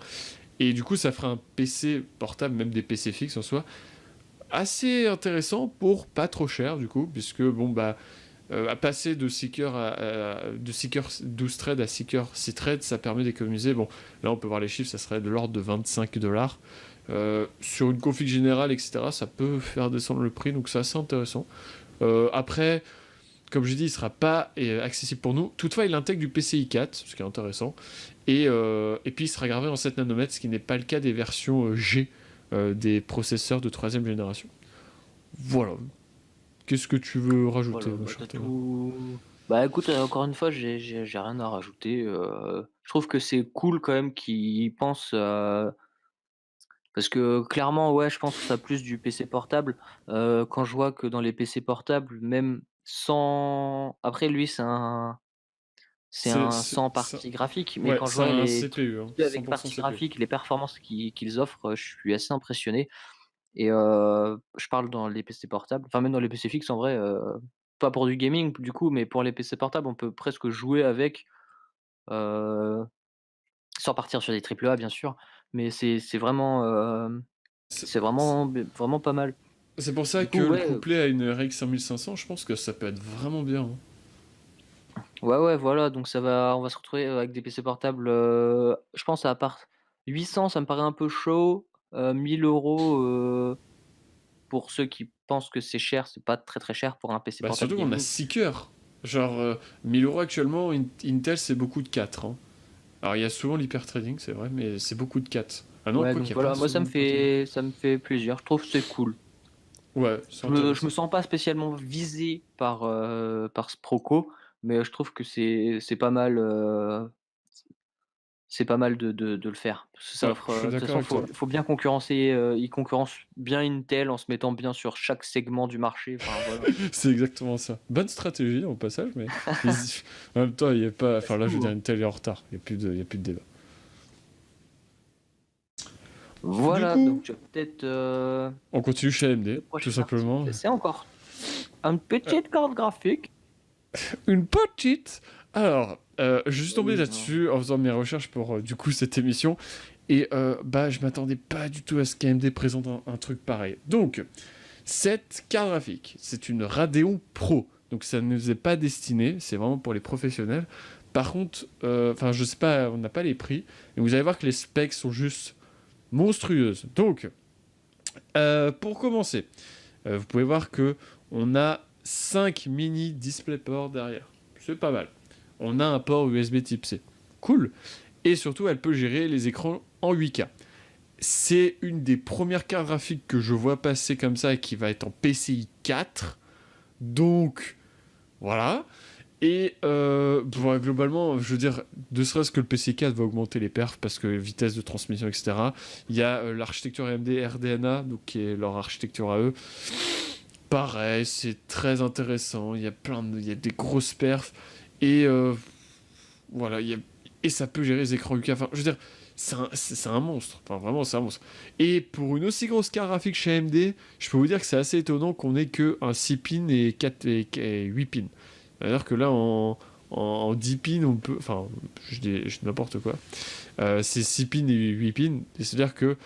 et du coup ça ferait un PC portable, même des PC fixes en soi, assez intéressant pour pas trop cher du coup, puisque bon bah à passer de Seeker de Seeker 12 threads à Seeker 6 threads, ça permet d'économiser. Bon, là on peut voir les chiffres, ça serait de l'ordre de 25 $. Sur une config générale, etc., ça peut faire descendre le prix, donc c'est assez intéressant. Après, comme je dis, il ne sera pas accessible pour nous. Toutefois, il intègre du PCI 4, ce qui est intéressant. Et puis, il sera gravé en 7 nanomètres, ce qui n'est pas le cas des versions G des processeurs de troisième génération. Voilà. Qu'est-ce que tu veux rajouter, Voilà, mon bah, cher tu Théma? tout bah, écoute, encore une fois, j'ai rien à rajouter, je trouve que c'est cool quand même qu'ils pensent, parce que clairement, ouais, je pense que ça plus du PC portable, quand je vois que dans les PC portables, même sans après lui, C'est un sans ça... partie graphique, mais Ouais, quand je c'est vois un les trucs CPU, hein, avec 100% partie CPU. graphique, les performances qu'ils offrent, je suis assez impressionné et je parle dans les PC portables, enfin même dans les PC fixes en vrai, pas pour du gaming du coup, mais pour les PC portables, on peut presque jouer avec, heu, sans partir sur des triple A bien sûr, mais c'est vraiment, C'est c'est vraiment vraiment pas mal. c'est pour ça Du que coup le ouais, couplet à une RX 5500, je pense que ça peut être vraiment bien, hein. ouais, ouais, voilà, donc on va se retrouver, avec des PC portables, je pense à part 800 ça me paraît un peu chaud, 1 000 €, pour ceux qui pensent que c'est cher, c'est pas très, très cher pour un PC Bah portable surtout qu'on a gaming. 6 cœurs. Genre, 1000 € actuellement, Intel c'est beaucoup de 4, hein. Alors il y a souvent l'hyper-trading, c'est vrai, mais c'est beaucoup de 4. Ah non, Ouais, quoi qu'il donc n'y a pas voilà, moi souvent l'hyper-trading. ça me fait plaisir, je trouve que c'est cool. Ouais, c'est Je me intéressant. sens pas spécialement visé par ce Proco, mais je trouve que c'est pas mal, c'est pas mal de le faire. Parce que ça Ouais, offre, je suis de toute d'accord façon, avec toi. faut bien concurrencer, ils concurrencent bien Intel en se mettant bien sur chaque segment du marché, enfin voilà. C'est exactement ça. Bonne stratégie au passage, mais en même temps, il y a pas. Bah, Enfin c'est là, je veux tout, dire, hein. Intel est en retard. Il y a plus de débat. Du Voilà, coup, donc peut-être, on continue chez AMD, le tout prochain simplement. article, c'est encore une Euh, petite carte graphique. une petite. Alors, je suis Bah tombé oui, non. là-dessus en faisant mes recherches pour du coup cette émission. Et bah, je m'attendais pas du tout à ce qu'AMD présente un truc pareil. Donc, cette carte graphique, c'est une Radeon Pro. Donc, ça ne nous est pas destiné, c'est vraiment pour les professionnels. Par contre, enfin, je sais pas, on n'a pas les prix. Et vous allez voir que les specs sont juste monstrueuses. Donc, pour commencer, vous pouvez voir que on a 5 mini DisplayPort derrière. C'est pas mal. On a un port USB type C. Cool. Et surtout, elle peut gérer les écrans en 8K. C'est une des premières cartes graphiques que je vois passer comme ça et qui va être en PCI 4. Donc, voilà. Et bon, globalement, je veux dire, ne serait-ce que le PC 4 va augmenter les perfs parce que vitesse de transmission, etc. Il y a l'architecture AMD RDNA, donc qui est leur architecture à eux. Pareil, c'est très intéressant. Il y a des grosses perfs et voilà, et ça peut gérer les écrans UK. Enfin, je veux dire, c'est un monstre. Enfin, vraiment, c'est un monstre. Et pour une aussi grosse carte graphique chez AMD, je peux vous dire que c'est assez étonnant qu'on ait que un 6 pins et 4 et 8 pins. C'est-à-dire que là, en 10 pins, on peut. Enfin, je dis n'importe quoi. C'est 6 pins et 8 pins. Et c'est-à-dire que.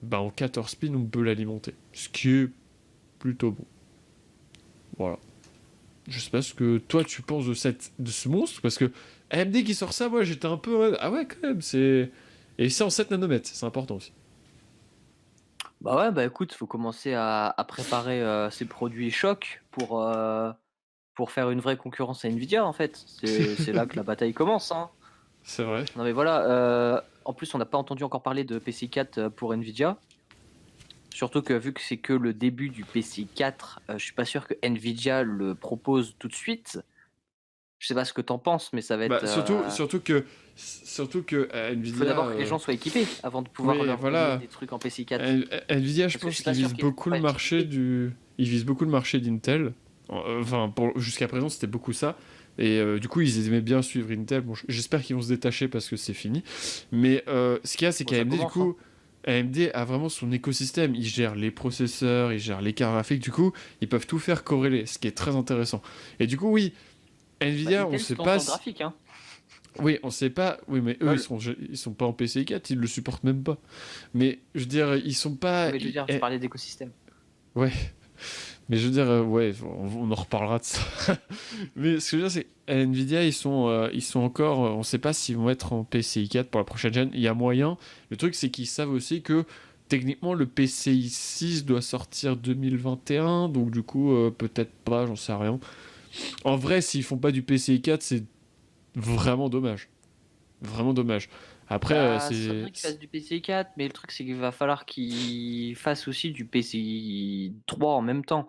Bah, en 14 pins, on peut l'alimenter. Ce qui est plutôt bon. Voilà. Je sais pas ce que toi tu penses de ce monstre, parce que AMD qui sort ça, moi j'étais un peu en mode, ah ouais, quand même, c'est. Et c'est en 7 nanomètres, c'est important aussi. Bah ouais, bah écoute, faut commencer à préparer, ces produits chocs pour faire une vraie concurrence à Nvidia, en fait. C'est là que la bataille commence, hein. C'est vrai. Non mais voilà, en plus on n'a pas entendu encore parler de PC 4, pour Nvidia. Surtout que vu que c'est que le début du PC 4, je suis pas sûr que Nvidia le propose tout de suite. Je sais pas ce que tu en penses, mais ça va être, Bah, surtout que il faut Nvidia. d'abord que les gens soient équipés avant de pouvoir Oui, leur donner voilà. des trucs en PC 4. Nvidia, je Parce que je pense suis qu'ils pas sûr visent qu'ils beaucoup le soient marché équipés. du. Ils visent beaucoup le marché d'Intel. Enfin, jusqu'à présent, c'était beaucoup ça. Et du coup, ils aimaient bien suivre Intel. Bon, j'espère qu'ils vont se détacher parce que c'est fini. Mais ce qu'il y a, c'est Bon, ça qu'AMD, du commence, hein. coup, AMD a vraiment son écosystème. Ils gèrent les processeurs, ils gèrent les cartes graphiques. Du coup, ils peuvent tout faire corréler, ce qui est très intéressant. Et du coup, oui, Bah, Nvidia, on Intel sait se lance pas dans le si. graphique, hein. Oui, on sait pas. Oui, mais eux, Lol. ils sont pas en PCI 4, ils le supportent même pas. Mais je veux dire, ils sont pas. Non, mais je veux dire, je parlais d'écosystème. Ouais, mais je veux dire, ouais, on en reparlera de ça. Mais ce que je veux dire, c'est que Nvidia, ils sont encore. On sait pas s'ils vont être en PCI 4 pour la prochaine gen. Il y a moyen. Le truc, c'est qu'ils savent aussi que techniquement, le PCI 6 doit sortir 2021. Donc, du coup, peut-être pas, j'en sais rien. En vrai, s'ils font pas du PCI 4, c'est vraiment dommage. Vraiment dommage. Après, Bah, ce serait bien qu'ils fassent du PCI 4, mais le truc, c'est qu'il va falloir qu'ils fassent aussi du PCI 3 en même temps.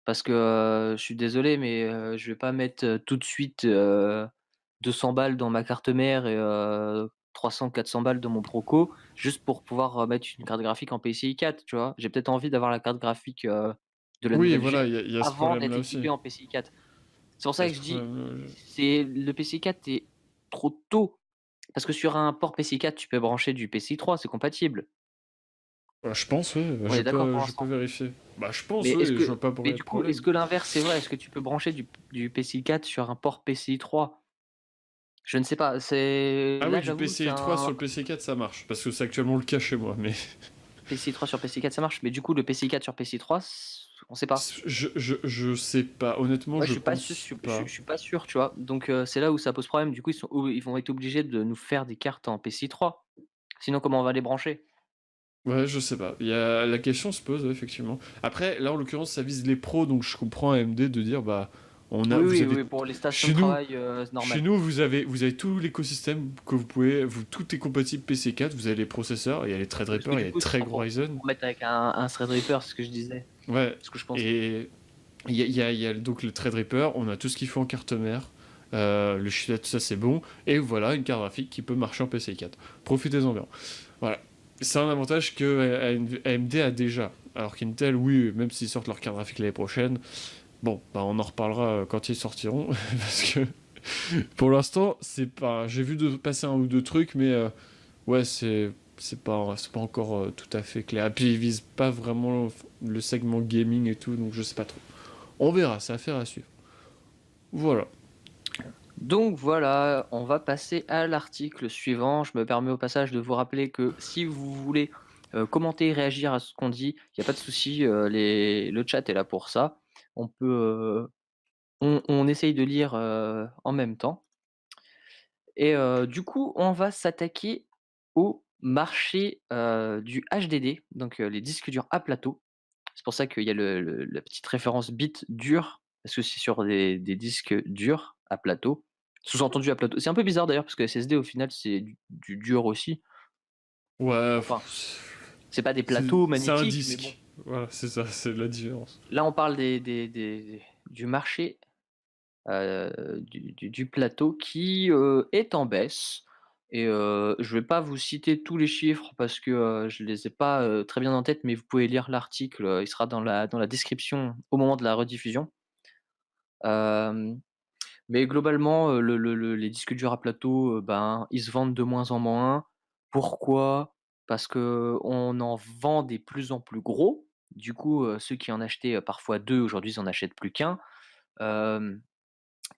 Parce que, je suis désolé, mais, je vais pas mettre, tout de suite, 200 balles dans ma carte mère et 300-400 balles dans mon Proco, juste pour pouvoir, mettre une carte graphique en PCI 4, tu vois? J'ai peut-être envie d'avoir la carte graphique, de la oui, nouvelle gén voilà, il y a ce avant problème-là d'être aussi. équipé en PCI 4. C'est pour ça que je Peut-être, dis, c'est le PC 4 est trop tôt. Parce que sur un port PC 4, tu peux brancher du PC 3, c'est compatible. je pense, ouais, On est d'accord pour je peux l'instant. vérifier. Bah, je Mais pense, est-ce ouais, je que vois pas pourquoi mais il y a de du coup, est-ce problème. que l'inverse c'est vrai? Est-ce que tu peux brancher du PCI 4 sur un port PCI 3? Je ne sais pas, c'est Ah là oui, du j'avoue, c'est PCI 3 sur un le PC 4, ça marche, parce que c'est actuellement le cas chez moi, mais PCI 3 sur PCI 4 ça marche, mais du coup le PCI 4 sur PCI 3, on sait pas. je sais pas, honnêtement, Ouais, je je suis pas sûr, pense pas. je suis pas sûr, tu vois? Donc c'est là où ça pose problème. Du coup, ils vont être obligés de nous faire des cartes en PCI 3. Sinon comment on va les brancher? Ouais, je sais pas. La question se pose, ouais, effectivement. Après, là, en l'occurrence, ça vise les pros, donc je comprends AMD de dire, bah, Oui, vous oui, avez, oui, pour les stations de chez nous, travail, c'est chez normal. nous, vous avez tout l'écosystème que vous pouvez, tout est compatible PC 4, vous avez les processeurs, il y a les Parce que Threadripper, il y du a les coup, ce très sera gros Ryzen. pour mettre avec un Threadripper, c'est ce que je disais, Ouais, ce que je pense. et il y a donc le Threadripper, on a tout ce qu'il faut en carte mère, le chipset, tout ça c'est bon, et voilà une carte graphique qui peut marcher en PC 4. Profitez-en bien. Voilà. C'est un avantage que AMD a déjà. Alors qu'Intel, oui, même s'ils sortent leur carte graphique l'année prochaine, bon, bah on en reparlera quand ils sortiront, parce que pour l'instant, c'est pas. J'ai vu passer un ou deux trucs, mais ouais, c'est pas encore tout à fait clair. Et puis ils visent pas vraiment le segment gaming et tout, donc je sais pas trop. On verra, c'est affaire à suivre. Voilà. Donc voilà, on va passer à l'article suivant. Je me permets au passage de vous rappeler que si vous voulez commenter, réagir à ce qu'on dit, il n'y a pas de souci, le chat est là pour ça. On peut, on essaye de lire en même temps. Et du coup, on va s'attaquer au marché du HDD, donc les disques durs à plateau. C'est pour ça qu'il y a la petite référence bit dur, parce que c'est sur des disques durs à plateau. Sous-entendu à plateau. C'est un peu bizarre d'ailleurs, parce que SSD au final c'est du dur aussi. Ouais, Enfin, c'est pas des plateaux c'est un magnétiques, mais bon. disque. Voilà, c'est ça, c'est la différence. Là, on parle du marché du plateau qui est en baisse. Et je vais pas vous citer tous les chiffres parce que je les ai pas très bien en tête, mais vous pouvez lire l'article, il sera dans la description au moment de la rediffusion. Hem, mais globalement, les disques durs à plateau, ben, ils se vendent de moins en moins. Pourquoi? Parce que on en vend des plus en plus gros. Du coup, ceux qui en achetaient, parfois 2 aujourd'hui, ils en achètent plus qu'un. Hem,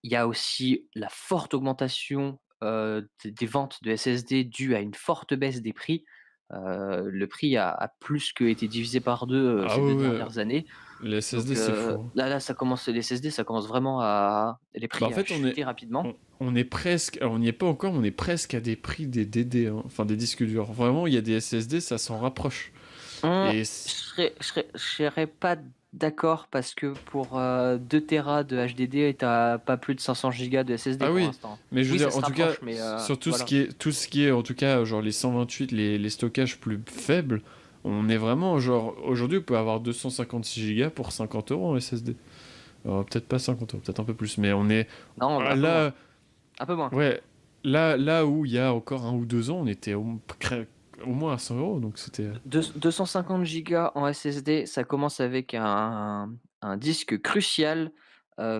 il y a aussi la forte augmentation, des ventes de SSD due à une forte baisse des prix. Le prix a plus que été divisé par 2 Ah ces 2 ouais, ouais, dernières années. les Donc SSD c'est fou, hein. là, ça commence les SSD, ça commence vraiment à les Bah en prix à fait chuter rapidement. on est presque, alors on n'y est pas encore, mais on est presque à des prix des DD, hein. Enfin des disques durs. Vraiment, il y a des SSD, ça s'en rapproche. Et Je serais pas d'accord parce que pour, 2 téras de HDD, tu as pas plus de 500 gigas de SSD ah pour oui, l'instant. mais je veux Oui, ça dire, se en tout cas, rapproche, mais sur voilà. tout ce qui est, en tout cas, genre les 128, les stockages plus faibles, on est vraiment, genre, aujourd'hui, vous pouvez avoir 256 Go pour 50 euros en SSD. Alors, peut-être pas 50 euros, peut-être un peu plus, mais on est Non, un peu moins, là, un peu moins. ouais, là où il y a encore un ou deux ans, on était au moins à 100 euros, donc c'était. 250 gigas en SSD, ça commence avec un disque Crucial,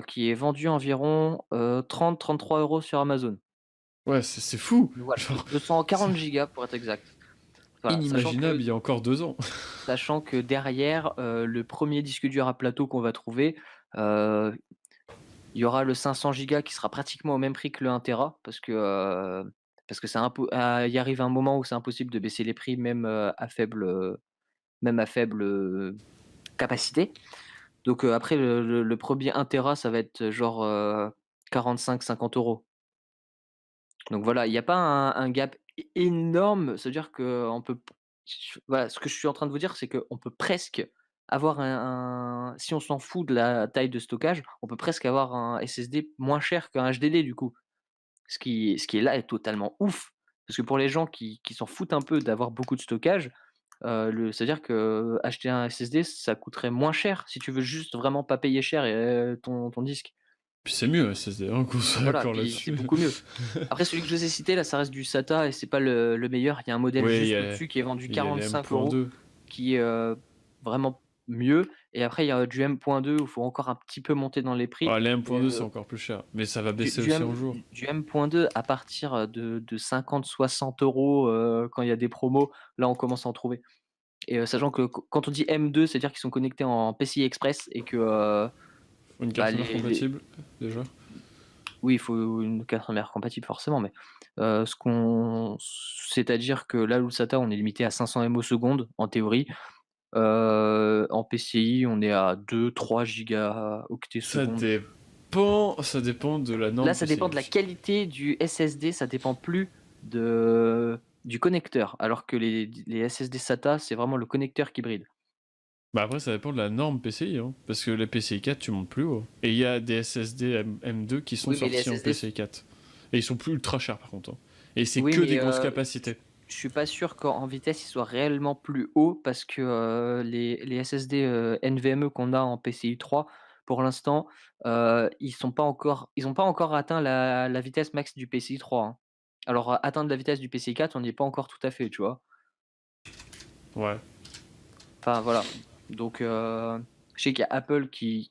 qui est vendu environ, 30-33 € sur Amazon. Ouais, c'est fou! Donc voilà, Genre, c'est 240 gigas pour être exact. Voilà, inimaginable il y a encore 2 ans. sachant que derrière, le premier disque dur à plateau qu'on va trouver, heu, il y aura le 500 gigas qui sera pratiquement au même prix que le 1 téra parce que il arrive un moment où c'est impossible de baisser les prix même, même à faible, capacité. Donc après le 1er 1 téra, ça va être genre, 45-50 €. Donc voilà, il y a pas un gap énorme, c'est-à-dire qu'on peut p voilà, ce que je suis en train de vous dire, c'est qu'on peut presque avoir si on s'en fout de la taille de stockage, on peut presque avoir un SSD moins cher qu'un HDD du coup. Ce qui est là est totalement ouf. Parce que pour les gens qui s'en foutent un peu d'avoir beaucoup de stockage, c'est-à-dire qu'acheter un SSD, ça coûterait moins cher si tu veux juste vraiment pas payer cher ton disque. Puis c'est mieux, SSD, hein, qu'on soit Voilà, d'accord puis c'est là-dessus. beaucoup mieux. Après celui que je vous ai cité là, ça reste du SATA et c'est pas le meilleur. Il y a un modèle Oui, juste au-dessus qui est vendu il y a les 45 € M.2. qui est, vraiment mieux et après il y a du M.2 où il faut encore un petit peu monter dans les prix, Ah, les mais M.2 c'est encore plus cher, mais ça va baisser du aussi M un jour. du M.2 à partir, de 50-60 €, quand il y a des promos, là on commence à en trouver et sachant que quand on dit M2, c'est-à-dire qu'ils sont connectés en PCI Express et que, Une bah, carte mère compatible, déjà. oui, il faut une carte mère compatible forcément, mais c'est-à-dire que là, où le SATA, on est limité à 500 ms en théorie. En PCI, on est à 2-3 gigaoctets Ça secondes. dépend de la Là, norme ça dépend PCI de la aussi. qualité du SSD, ça dépend plus du connecteur, alors que les SSD SATA, c'est vraiment le connecteur qui bride. Bah après, ça dépend de la norme PCI, hein, parce que les PCI 4, tu montes plus haut. Et il y a des SSD M2 qui sont Oui, mais les sortis en SSD PCI 4. Et ils sont plus ultra chers par contre, hein. Et c'est oui, que des mais grosses je capacités. je suis pas sûr qu'en vitesse, ils soient réellement plus hauts parce que, les SSD, NVMe qu'on a en PCI 3, pour l'instant, ils ont pas encore atteint la vitesse max du PCI 3, hein. Alors, atteindre la vitesse du PCI 4, on n'y est pas encore tout à fait, tu vois? Ouais. Enfin, voilà, donc je sais qu'il y a Apple qui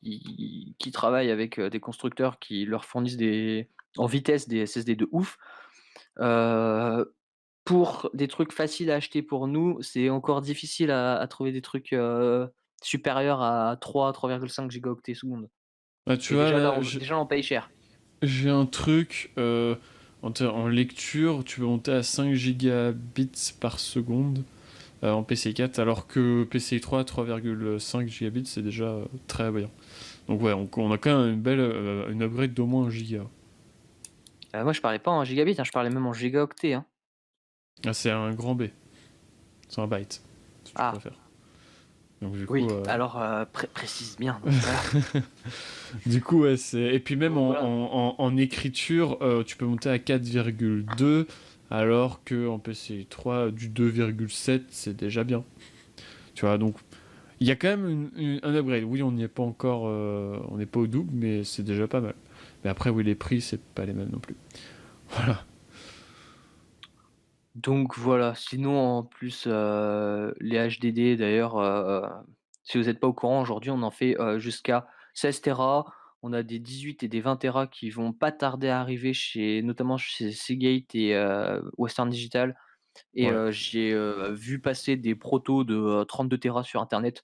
travaille avec, des constructeurs qui leur fournissent en vitesse des SSD de ouf. Heu Pour des trucs faciles à acheter pour nous, c'est encore difficile à trouver des trucs, supérieurs à 3,5 gigaoctets secondes Bah tu et vois, là, déjà on paye cher. j'ai un truc en lecture, tu peux monter à 5 gigabits par seconde en PCI 4, alors que PCI 3, 3,5 gigabits, c'est déjà très bien. Donc ouais, on a quand même une upgrade d'au moins 1 giga. Moi je parlais pas en gigabits, hein, je parlais même en gigaoctets, hein. Ah, c'est un grand B, c'est un byte, si tu Ah, préfères. Donc du oui, coup, alors, précise bien dans ce cas-là. ouais, c'est... Et puis même Donc voilà. en écriture, tu peux monter à 4,2, alors que en PCI 3, du 2,7, c'est déjà bien. Tu vois, donc il y a quand même un upgrade. Oui, on n'y est pas encore, on n'est pas au double, mais c'est déjà pas mal. Mais après, oui, les prix, c'est pas les mêmes non plus. Voilà. Donc voilà, sinon en plus, les HDD d'ailleurs, si vous êtes pas au courant, aujourd'hui on en fait, jusqu'à 16 téras. On a des 18 et des 20 téras qui vont pas tarder à arriver notamment chez Seagate et Western Digital et Ouais. j'ai, vu passer des protos de, 32 téras sur internet.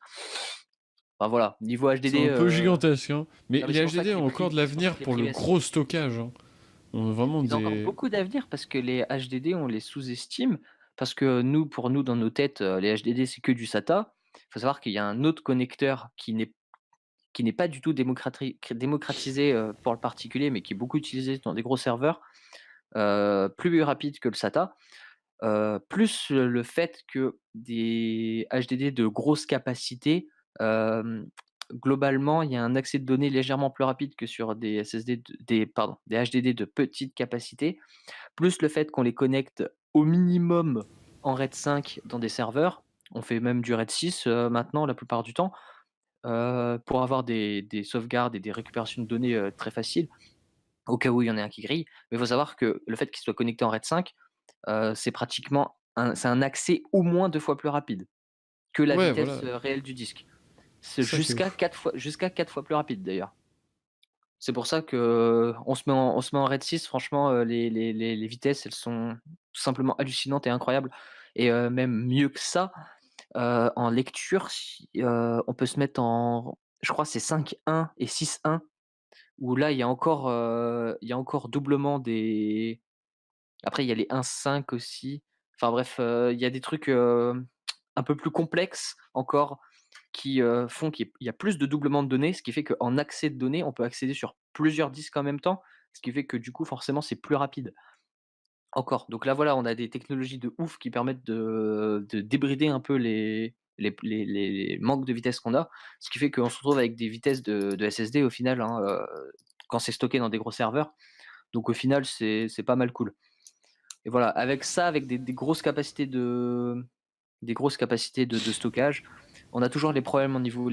Enfin voilà, niveau C'est HDD, un peu gigantesque, hein. Mais non mais les HDD ont encore de c'est pour ça l'avenir que les pour prix le baissent. gros stockage, hein. On a vraiment Ils ont encore des... beaucoup d'avenir parce que les HDD, on les sous-estime. Parce que nous, pour nous, dans nos têtes, les HDD, c'est que du SATA. Il faut savoir qu'il y a un autre connecteur qui n'est pas du tout démocratisé, pour le particulier, mais qui est beaucoup utilisé dans des gros serveurs, plus rapide que le SATA. Plus le fait que des HDD de grosse capacité, globalement, il y a un accès de données légèrement plus rapide que sur des SSD des HDD de petite capacité. Plus le fait qu'on les connecte au minimum en RAID 5 dans des serveurs. On fait même du RAID 6, maintenant la plupart du temps, pour avoir des sauvegardes et des récupérations de données, très faciles, au cas où il y en a un qui grille. Mais il faut savoir que le fait qu'il soit connecté en RAID 5, c'est un accès au moins 2 fois plus rapide que la Ouais, vitesse, voilà. réelle du disque. C'est C'est ça qui est ouf. jusqu'à 4 fois plus rapide d'ailleurs. C'est pour ça qu'on se met en RAID 6, franchement, les vitesses, elles sont tout simplement hallucinantes et incroyables et même mieux que ça, en lecture, on peut se mettre en je crois c'est 5.1 et 6.1 où là, il y a encore doublement des après il y a les 1.5 aussi. Enfin bref, il y a des trucs, un peu plus complexes encore qui, font qu'il y a plus de doublement de données, ce qui fait qu'en accès de données, on peut accéder sur plusieurs disques en même temps, ce qui fait que du coup, forcément, c'est plus rapide encore. Donc là, voilà, on a des technologies de ouf qui permettent de débrider un peu les manques de vitesse qu'on a, ce qui fait qu'on se retrouve avec des vitesses de SSD au final, hein, quand c'est stocké dans des gros serveurs. Donc au final, c'est pas mal cool. Et voilà, avec ça, avec des grosses capacités de stockage, on a toujours les problèmes au niveau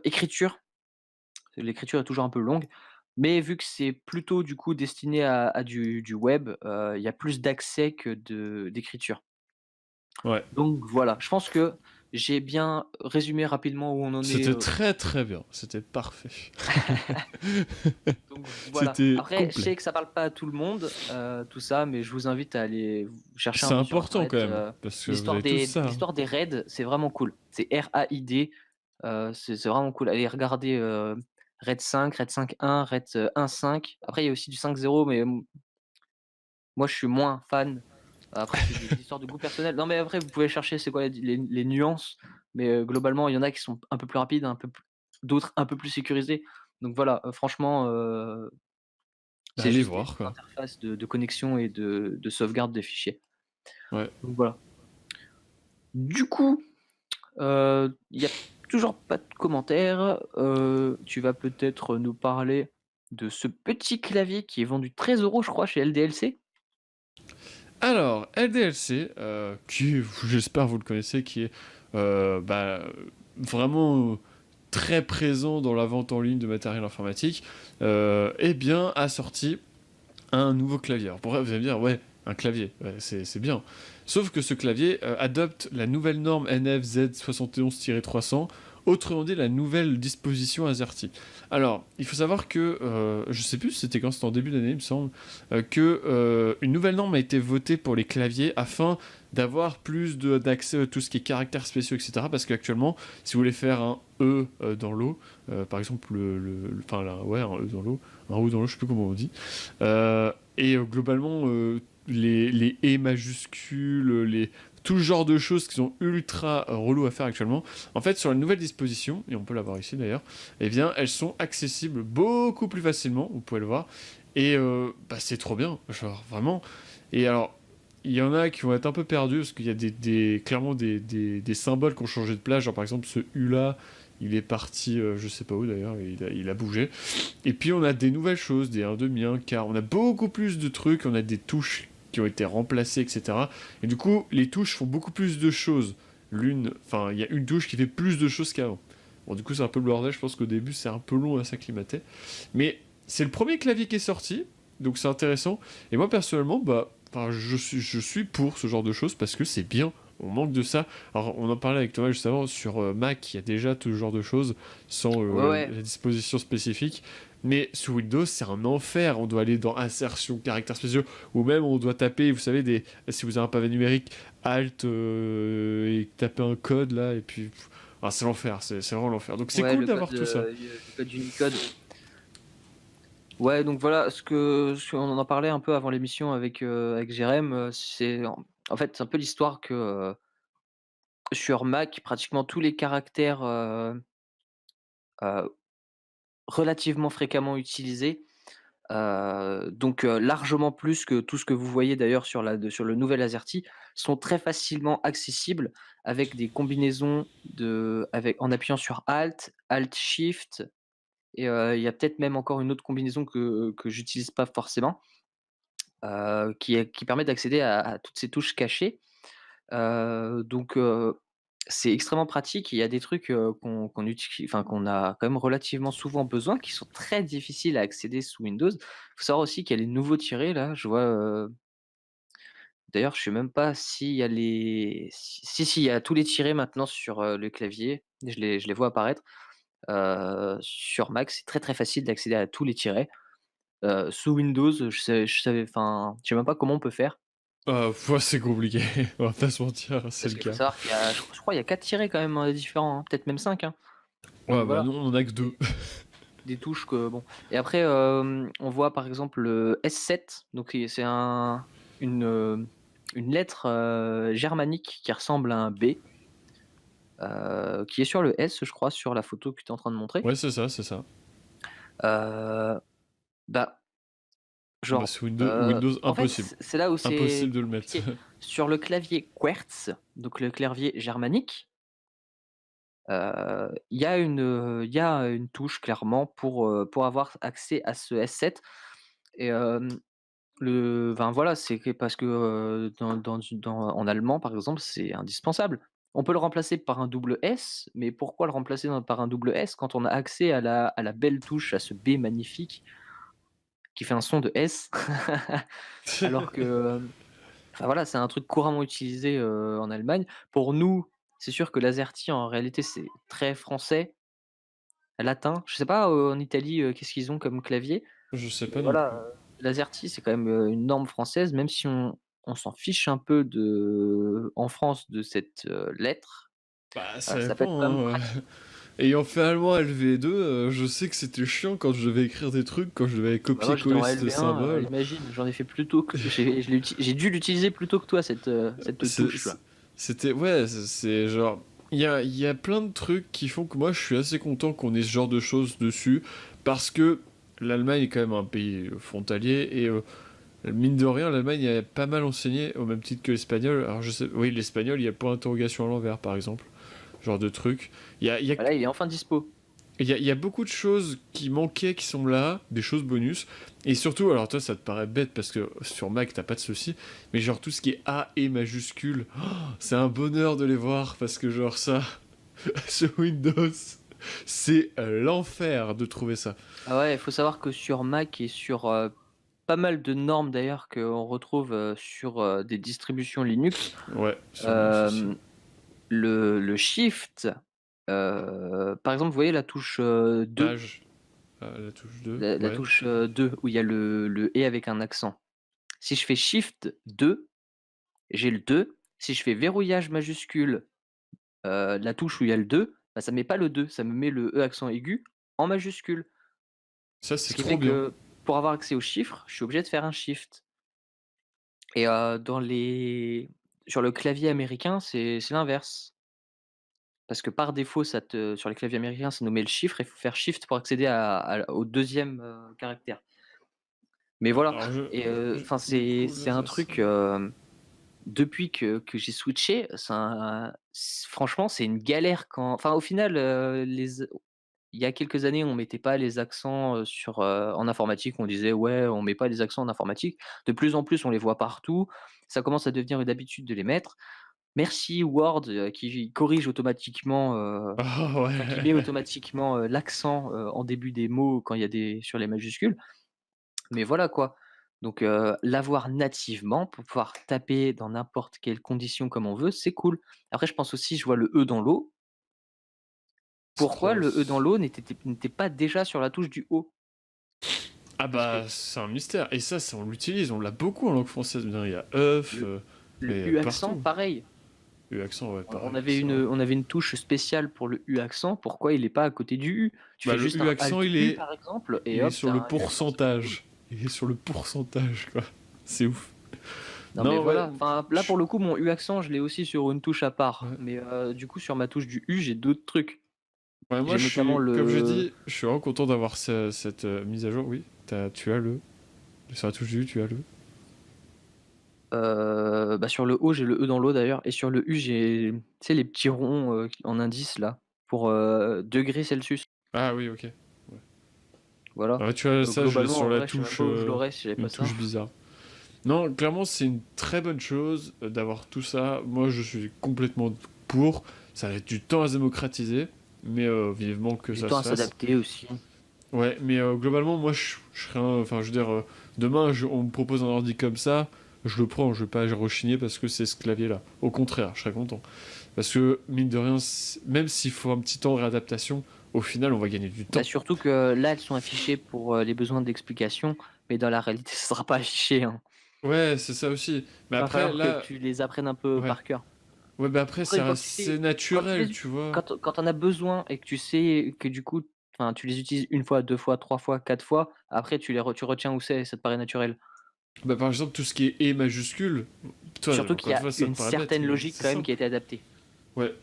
écriture. L'écriture est toujours un peu longue, mais vu que c'est plutôt du coup destiné à du web, il y a plus d'accès que d'écriture. Ouais. Donc voilà, je pense que j'ai bien résumé rapidement où on en est, C'était très, très bien, c'était parfait. donc voilà. C'était Après, je complet. sais que ça parle pas à tout le monde, tout ça, mais je vous invite à aller chercher un C'est peu sur important quand internet, même, parce que vous avez tous ça, hein. l'histoire des raids, c'est vraiment cool. C'est RAID, c'est vraiment cool. Allez regarder, raid 5, raid 5.1, raid, 1.5. Après il y a aussi du 5.0, mais moi je suis moins fan. Après c'est des histoires de goût personnel. Non, mais après vous pouvez chercher c'est quoi les nuances, mais globalement il y en a qui sont un peu plus rapides, un peu plus d'autres un peu plus sécurisés. Donc voilà, franchement, c'est Allez juste des voir, quoi. interfaces de connexion et de sauvegarde des fichiers. Ouais. Donc voilà. Du coup, il y a toujours pas de commentaires, tu vas peut-être nous parler de ce petit clavier qui est vendu 13 € je crois chez LDLC? Alors, LDLC, qui, j'espère vous le connaissez, qui est vraiment très présent dans la vente en ligne de matériel informatique, eh bien, a sorti un nouveau clavier. Alors, pourquoi vous allez me dire, ouais, un clavier, ouais, c'est bien. Sauf que ce clavier adopte la nouvelle norme NFZ 71-300, autrement dit la nouvelle disposition AZERTY. Alors, il faut savoir que, je sais plus si c'était quand, c'était en début d'année, il me semble, que une nouvelle norme a été votée pour les claviers afin d'avoir plus d'accès à tout ce qui est caractères spéciaux, etc. Parce qu'actuellement, si vous voulez faire un E dans l'eau, par exemple, enfin, ouais, un E dans l'eau, un O dans l'eau, je sais plus comment on dit, globalement, les E majuscules, tout le genre de choses qui sont ultra relous à faire actuellement, en fait, sur la nouvelle disposition, et on peut la voir ici d'ailleurs, eh bien, elles sont accessibles beaucoup plus facilement, vous pouvez le voir, et c'est trop bien, genre, vraiment. Et alors, il y en a qui vont être un peu perdus, parce qu'il y a clairement des symboles qui ont changé de place, genre par exemple ce U là, il est parti, je sais pas où d'ailleurs, il a bougé. Et puis on a des nouvelles choses, des 1/2, 1/4, on a beaucoup plus de trucs, on a des touches qui ont été remplacées, etc. Et du coup, les touches font beaucoup plus de choses. Enfin, il y a une touche qui fait plus de choses qu'avant. Bon, du coup, c'est un peu le bordel, je pense qu'au début, c'est un peu long à s'acclimater. Mais c'est le premier clavier qui est sorti, donc c'est intéressant. Et moi, personnellement, je suis pour ce genre de choses parce que c'est bien. On manque de ça. Alors, on en parlait avec Thomas juste avant, sur Mac, il y a déjà tout ce genre de choses, sans Ouais, ouais. la disposition spécifique. Mais sous Windows, c'est un enfer. On doit aller dans insertion, caractères spéciaux, ou même on doit taper, vous savez, si vous avez un pavé numérique, Alt et taper un code là, et puis. C'est l'enfer, c'est vraiment l'enfer. Donc c'est Ouais, cool d'avoir tout ça. le code Unicode. Ouais, donc voilà, ce qu'on en parlait un peu avant l'émission avec Jérém, c'est en fait, c'est un peu l'histoire que, sur Mac, pratiquement tous les caractères, heu, relativement fréquemment utilisés, donc largement plus que tout ce que vous voyez d'ailleurs sur le nouvel AZERTY, sont très facilement accessibles avec des combinaisons en appuyant sur Alt Shift et il y a peut-être même encore une autre combinaison que j'utilise pas forcément, qui permet d'accéder à toutes ces touches cachées. Donc c'est extrêmement pratique. Il y a des trucs, qu'on a quand même relativement souvent besoin, qui sont très difficiles à accéder sous Windows. Il faut savoir aussi qu'il y a les nouveaux tirets là, je vois, d'ailleurs je sais même pas s'il y a il y a tous les tirets maintenant sur, le clavier. Je les vois apparaître. Sur Mac, c'est très, très facile d'accéder à tous les tirets. Sous Windows, je sais même pas comment on peut faire. Ouais, c'est compliqué, on va pas se mentir, c'est Parce le qu'il faut cas. savoir qu'il y a je crois il y a 4 tirets quand même, différents, hein, peut-être même 5, hein. Donc Ouais, bah voilà, nous on en a que deux. des des touches que bon et après, on voit par exemple le S7, donc c'est une lettre, germanique qui ressemble à un B, qui est sur le S, je crois, sur la photo que tu es en train de montrer. Ouais, c'est ça, c'est ça. Heu, bah, Bah, genre, sous Windows, en fait, impossible. c'est là où Impossible c'est de le mettre. compliqué. Sur le clavier Querz, donc le clavier germanique, il y a une touche clairement pour avoir accès à ce S7 et voilà, c'est que parce que, en allemand, par exemple, c'est indispensable. On peut le remplacer par un double S, mais pourquoi le remplacer par un double S quand on a accès à la belle touche, à ce B magnifique qui fait un son de S? Alors que, voilà, c'est un truc couramment utilisé, en Allemagne. Pour nous c'est sûr que l'AZERTY en réalité c'est très français, latin. Je sais pas, en Italie, qu'est-ce qu'ils ont comme clavier? Je sais Mais pas non voilà, plus. l'AZERTY c'est quand même, une norme française, même si on s'en fiche un peu en France de cette, lettre, Bah, ça ça peut être quand même dépend, hein, pratique. ayant fait allemand LV2, je sais que c'était chiant quand je devais écrire des trucs, quand je devais Bah, moi j'étais copier-coller en ce LV1, symbole. imagine, j'en ai fait plus tôt que j'ai dû l'utiliser plus tôt que toi cette C'est touche, c'est là. c'était ouais, c'est genre il y a plein de trucs qui font que moi je suis assez content qu'on ait ce genre de choses dessus parce que l'Allemagne est quand même un pays frontalier et mine de rien, l'Allemagne a pas mal enseigné au même titre que l'espagnol. Alors je sais, oui, l'espagnol, il y a point d'interrogation à l'envers par exemple, genre de trucs. Bah, là, il est enfin dispo. Il y a beaucoup de choses qui manquaient qui sont là, des choses bonus. Et surtout, alors toi, ça te paraît bête parce que sur Mac, t'as pas de souci. Mais genre, tout ce qui est A et majuscule, oh, c'est un bonheur de les voir parce que, genre, ça, sur Windows, c'est l'enfer de trouver ça. Ah ouais, il faut savoir que sur Mac et sur, pas mal de normes d'ailleurs qu'on retrouve, sur, des distributions Linux, Ouais, sur Linux aussi. hem, le shift, par exemple, vous voyez la touche, 2, Maj, la touche 2, la ouais. touche, 2 où il y a le et avec un accent. Si je fais shift 2, j'ai le 2. Si je fais verrouillage majuscule, la touche où il y a le 2, bah, ça met pas le 2, ça me met le E accent aigu en majuscule. Ça, Ce c'est qui trop fait bien. que pour avoir accès aux chiffres, je suis obligé de faire un shift et sur le clavier américain, c'est l'inverse. Parce que par défaut, sur les claviers américains, ça nous met le chiffre et il faut faire shift pour accéder au deuxième caractère. Mais voilà Alors, et enfin du coup, c'est là, un ça. truc, depuis que j'ai switché, franchement, c'est une galère au final, il y a quelques années, on mettait pas les accents, en informatique. On disait: «Ouais, on met pas les accents en informatique». De plus en plus, on les voit partout. Ça commence à devenir une habitude de les mettre. Merci Word, qui corrige automatiquement, Ah enfin qui met ouais. automatiquement, l'accent, en début des mots quand il y a sur les majuscules. Mais voilà quoi. Donc l'avoir nativement pour pouvoir taper dans n'importe quelle condition comme on veut, c'est cool. Après je pense aussi, je vois le E dans l'eau. C'est Pourquoi trop. le E dans l'eau n'était pas déjà sur la touche du haut? Ah Parce que bah, c'est un mystère. Et ça, on l'utilise, on l'a beaucoup en langue française. Il y a œuf, le mais U accent, partout. pareil. Le accent, ouais, On pareil, avait c'est vrai. une touche spéciale pour le U accent, pourquoi il est pas à côté du U? Tu Bah, fais le juste U un accent, alt il U est, par exemple et il est hop, tu sur as le un U accent, c'est trop cool. pourcentage. Il est sur le pourcentage, quoi. C'est ouf. Non mais Non, ouais. voilà, enfin là je- pour le coup mon U accent je l'ai aussi sur une touche à part, ouais. mais du coup sur ma touche du U j'ai d'autres trucs. Ouais, moi, J'ai notamment comme j'ai le dit, je suis vraiment content d'avoir cette mise à jour. Oui, tu as le. Sur la touche du U, tu as le. bah, sur le O j'ai le E dans l'eau d'ailleurs et sur le U j'ai, tu sais les petits ronds, en indice là pour, degrés Celsius. Ah oui, ok. Ouais. Voilà. Ah, tu as ça, je l'ai Globalement sur en la vrai je sais même touche. pas où je l'aurais si j'avais Une pas ça. touche bizarre. Non, clairement, c'est une très bonne chose d'avoir tout ça. Moi, je suis complètement pour. Ça va être du temps à se démocratiser, mais vivement que Du ça temps se à fasse. s'adapter aussi. Ouais, mais globalement, moi, je serais enfin, je veux dire, demain, on me propose un ordi comme ça, je le prends, je vais pas rechigner parce que c'est ce clavier-là. Au contraire, je serais content. Parce que, mine de rien, même s'il faut un petit temps de réadaptation, au final, on va gagner du Bah, temps. surtout que là, elles sont affichées pour, les besoins d'explication, mais dans la réalité, ça sera pas affiché, hein. Ouais, c'est ça aussi. Mais Va après, falloir que là, tu les apprennes un peu ouais. par cœur. Ouais, bah après, Après une fois que tu c'est sais quand tu naturel, les tu vois. quand tu en as besoin et que tu sais que du coup, enfin, tu les utilises une fois, 2 fois, 3 fois, 4 fois, après tu retiens où c'est, ça te paraît naturel. Bah, par exemple, tout ce qui est E majuscule, toi, Surtout qu'il encore y une a fois, ça te une paraît bête, certaine mais logique c'est quand même qui a simple. été adaptée. Ouais.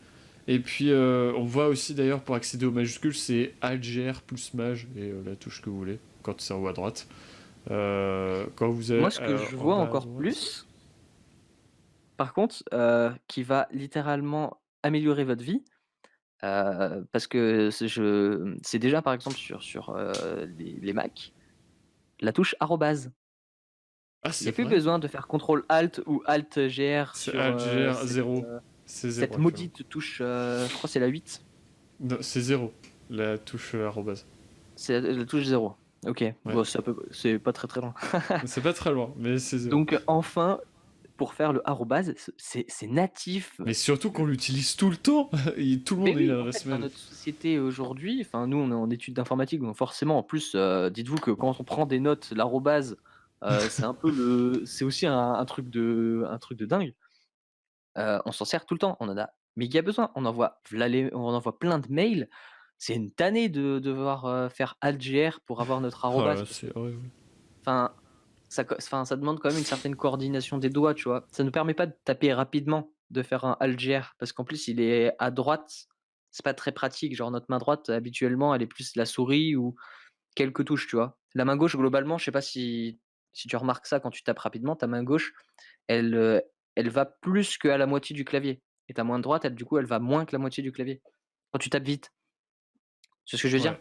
Et puis, on voit aussi d'ailleurs pour accéder aux majuscules, c'est Alt-GR plus Maj, et la touche que vous voulez, quand c'est en haut à droite. Quand vous Moi, avez ce que je en vois bas à encore droite. plus, par contre, qui va littéralement améliorer votre vie, parce que c'est déjà par exemple sur les Mac, la touche arrobase. Ah, Il y c'est a plus vrai? besoin de faire contrôle alt ou alt GR C'est sur, Alt-GR 0. C'est cette 0 actuellement. maudite touche, je crois que c'est la 8. Non, c'est 0, la touche arrobase. C'est la touche 0. OK, Ouais. bon c'est pas très, très loin. C'est pas très loin, mais c'est 0. Donc enfin, pour faire le arrobase, c'est natif. Mais surtout qu'on l'utilise tout le temps. Tout le Mais monde a une oui, en adresse fait, dans mail. notre société aujourd'hui, enfin nous on est en études d'informatique, donc forcément en plus, dites-vous que quand on prend des notes, l'arrobase, c'est aussi un truc de dingue. On s'en sert tout le temps, on en a méga besoin. On envoie plein de mails. C'est une tannée de devoir, faire alt-gr pour avoir notre Oh arrobase là, parce que c'est horrible. enfin ça demande quand même une certaine coordination des doigts, tu vois? Ça ne permet pas de taper rapidement, de faire un alt-gr parce qu'en plus il est à droite, c'est pas très pratique. Genre notre main droite habituellement, elle est plus la souris ou quelques touches, tu vois? La main gauche globalement, je sais pas si tu remarques ça quand tu tapes rapidement, ta main gauche, elle, elle va plus qu'à la moitié du clavier et ta main droite, elle, du coup, elle va moins que la moitié du clavier. Quand tu tapes vite, c'est ce que je veux dire?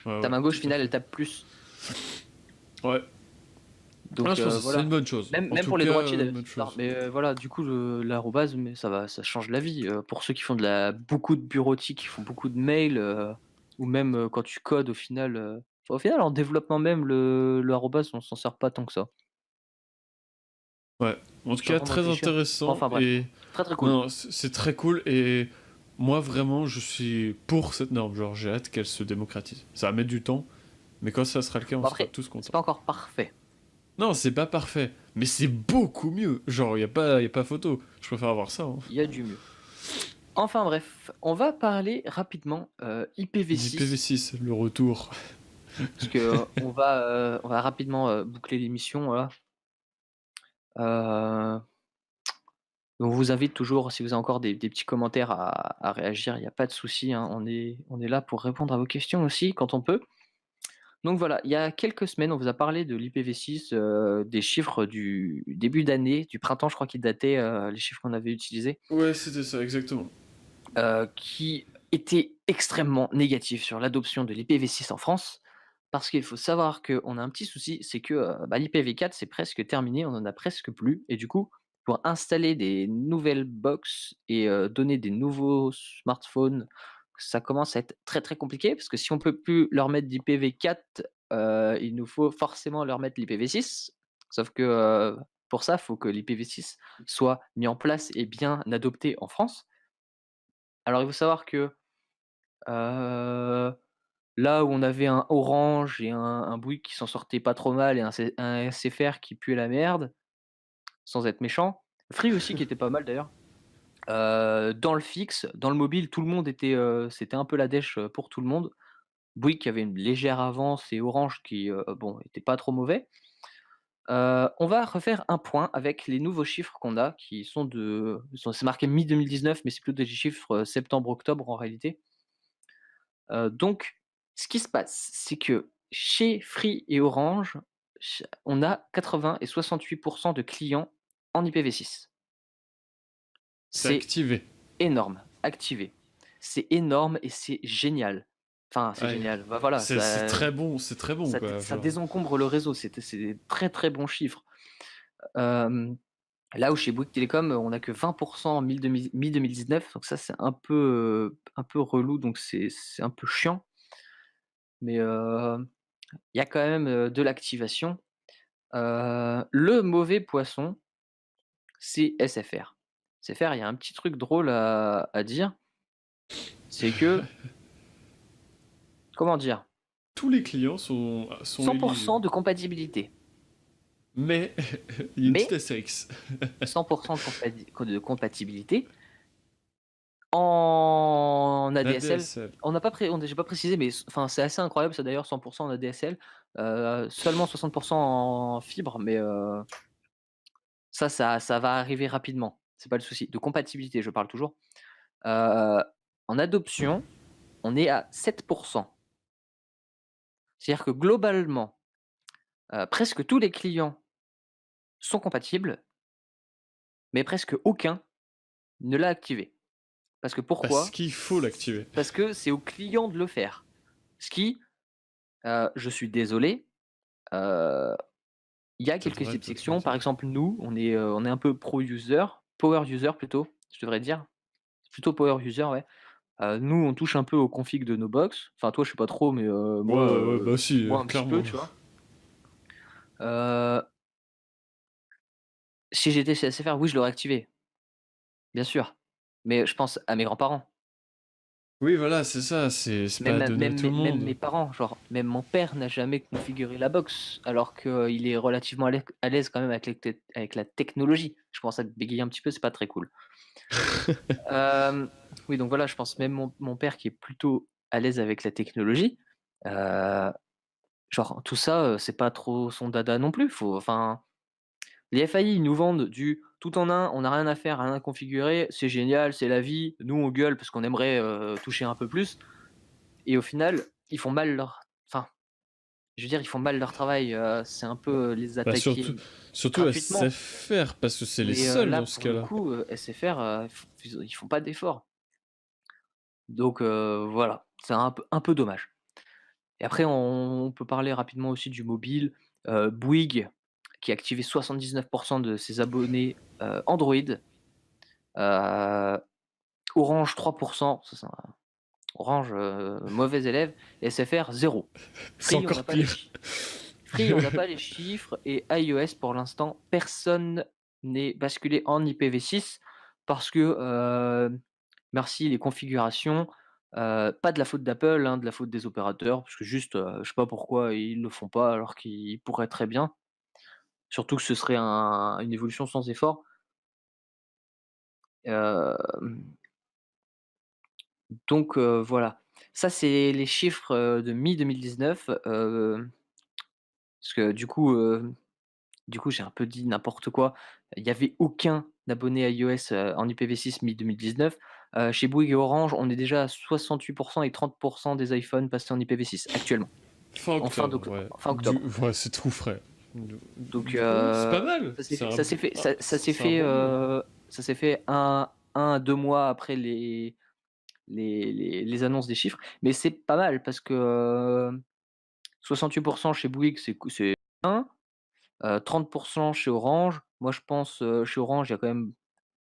Ouais, ouais, Ta ouais, main gauche, tout à finale, elle fait. tape plus. Ouais. Ah, Donc je pense que c'est une voilà. bonne chose. En Même tout pour les cas, droitiers une d'ailleurs, bonne c'est bizarre, chose. mais voilà, du coup, l'arrobase, mais ça change la vie, pour ceux qui font beaucoup de bureautique, qui font beaucoup de mails, ou même, quand tu codes au final, en développement même, le arrobase, on s'en sert pas tant que ça. Ouais. En Je tout suis en cas, train de très réfléchir. intéressant Enfin bref, et très, très cool. non, c'est très cool et moi vraiment, je suis pour cette norme. Genre, j'ai hâte qu'elle se démocratise. Ça va mettre du temps, mais quand ça sera le cas, on Bon sera après, tous c'est contents. pas encore parfait. Non, c'est pas parfait, mais c'est beaucoup mieux. Genre, y a pas photo. Je préfère avoir ça, hein. Il y a du mieux. Enfin bref, on va parler rapidement, IPv6 d'IPv6, le retour. parce que, on va rapidement, boucler l'émission, voilà. Heu, on vous invite toujours, si vous avez encore des petits commentaires à réagir, il y a pas de souci, hein. On est là pour répondre à vos questions aussi quand on peut. Donc voilà, il y a quelques semaines, on vous a parlé de l'IPv6, des chiffres du début d'année, du printemps, je crois qu'ils dataient, les chiffres qu'on avait utilisés. Ouais, c'était ça, exactement. Qui était extrêmement négatif sur l'adoption de l'IPv6 en France. Parce qu'il faut savoir qu'on a un petit souci, c'est que l'IPv4 c'est presque terminé, on en a presque plus. Et du coup, pour installer des nouvelles box et donner des nouveaux smartphones, ça commence à être très très compliqué. Parce que si on peut plus leur mettre d'IPv4, il nous faut forcément leur mettre l'IPv6. Sauf que pour ça, il faut que l'IPv6 soit mis en place et bien adopté en France. Alors il faut savoir que, heu, là où on avait un Orange et un Bouygues qui s'en sortaient pas trop mal et un SFR qui puait la merde, sans être méchant, Free aussi qui était pas mal d'ailleurs. Dans le fixe, dans le mobile, tout le monde était, c'était un peu la dèche, pour tout le monde. Bouygues qui avait une légère avance et Orange qui, bon, était pas trop mauvais. On va refaire un point avec les nouveaux chiffres qu'on a qui sont c'est marqué mi-2019 mais c'est plutôt des chiffres, septembre-octobre en réalité. Donc, ce qui se passe, c'est que chez Free et Orange, on a 80 et 68 de clients en IPv6. C'est C'est activé. énorme, activé. C'est énorme et c'est génial. Enfin, c'est Ouais. génial. Bah, voilà, C'est très bon, quoi. ça Genre. désencombre le réseau. C'est des très, très bons chiffres. Hem, Là où chez Bouygues Télécom, on n'a que 20 mi-2019, donc ça, c'est un peu relou, donc c'est un peu chiant. Mais il y a quand même, de l'activation. Le mauvais poisson, c'est SFR. SFR, il y a un petit truc drôle à dire, c'est que, comment dire? Tous les clients sont 100 éligibles. de compatibilité, Mais il y a une petite mais astérix. 100 de compatibilité en ADSL. ADSL. J'ai pas précisé, mais enfin, c'est assez incroyable ça d'ailleurs, 100 en ADSL, seulement 60 en fibre, mais ça va arriver rapidement. C'est pas le souci. De compatibilité, je parle toujours. Heu, En adoption, on est à 7. C'est-à-dire que globalement, presque tous les clients sont compatibles, mais presque aucun ne l'a activé. Parce que Parce pourquoi? qu'il faut l'activer. Parce que c'est au client de le faire. Ce qui, je suis désolé, heu, il y a T'as le quelques droit de pas trop exceptions. Par dire. exemple, nous, on est un peu power user plutôt, je devrais dire. Plutôt power user, ouais. Nous, on touche un peu aux configs de nos box. Enfin, toi, je sais pas trop, mais Ouais, ouais, ouais, bah si, moi un petit peu, clairement. tu vois? Heu, Si j'étais chez SFR, oui, je l'aurais activé, bien sûr. Mais je pense à mes grands-parents. Oui, voilà, c'est ça, c'est Même pas ma donné à même tout le mes même mes monde. parents, genre, même mon père n'a jamais configuré la box, alors qu'il est relativement à l'aise quand même avec la technologie. Je commence à bégayer un petit peu, c'est pas très cool. Hem, oui, donc voilà, je pense même mon père qui est plutôt à l'aise avec la technologie, heu, genre tout ça, c'est pas trop son dada non plus. Faut enfin, les FAI, ils nous vendent du tout en un, on n'a rien à faire, rien à configurer, c'est génial, c'est la vie. Nous, on gueule parce qu'on aimerait, toucher un peu plus et au final, ils font mal leur enfin, je veux dire, ils font mal leur travail, c'est un peu, les Bah, surtout, attaquer surtout à gratuitement. SFR, parce que c'est les Mais, seuls là, dans ce pour le cas-là. coup, SFR, ils font pas d'efforts. Donc, voilà, c'est un peu dommage. Et après on peut parler rapidement aussi du mobile, Bouygues qui a activé 79 de ses abonnés, Android, heu, Orange 3 ça c'est un Orange, mauvais élève, et SFR 0. C'est Free, on encore n'a pas les pire. chi Free, on n'a pas les chiffres, et iOS pour l'instant, personne n'est basculé en IPv6 parce que, merci les configurations, pas de la faute d'Apple, hein, de la faute des opérateurs, parce que juste, je sais pas pourquoi ils le font pas alors qu'ils pourraient très bien. Surtout que ce serait une évolution sans effort. Hem, donc voilà. Ça, c'est les chiffres, de mi-2019, parce que du coup, j'ai un peu dit n'importe quoi. Il y avait aucun abonné iOS, en IPv6 mi-2019. Chez Bouygues et Orange, on est déjà à 68 et 30 des iPhones passés en IPv6 actuellement, Fin en octobre, ouais. fin octobre. Ouais, c'est tout frais. Donc Du coup, c'est pas mal. ça s'est C'est un fait, bon move. ça s'est fait 1 à 2 mois après les annonces des chiffres, mais c'est pas mal parce que, 68 chez Bouygues, c'est bien, 30 chez Orange. Moi, je pense, chez Orange, il y a quand même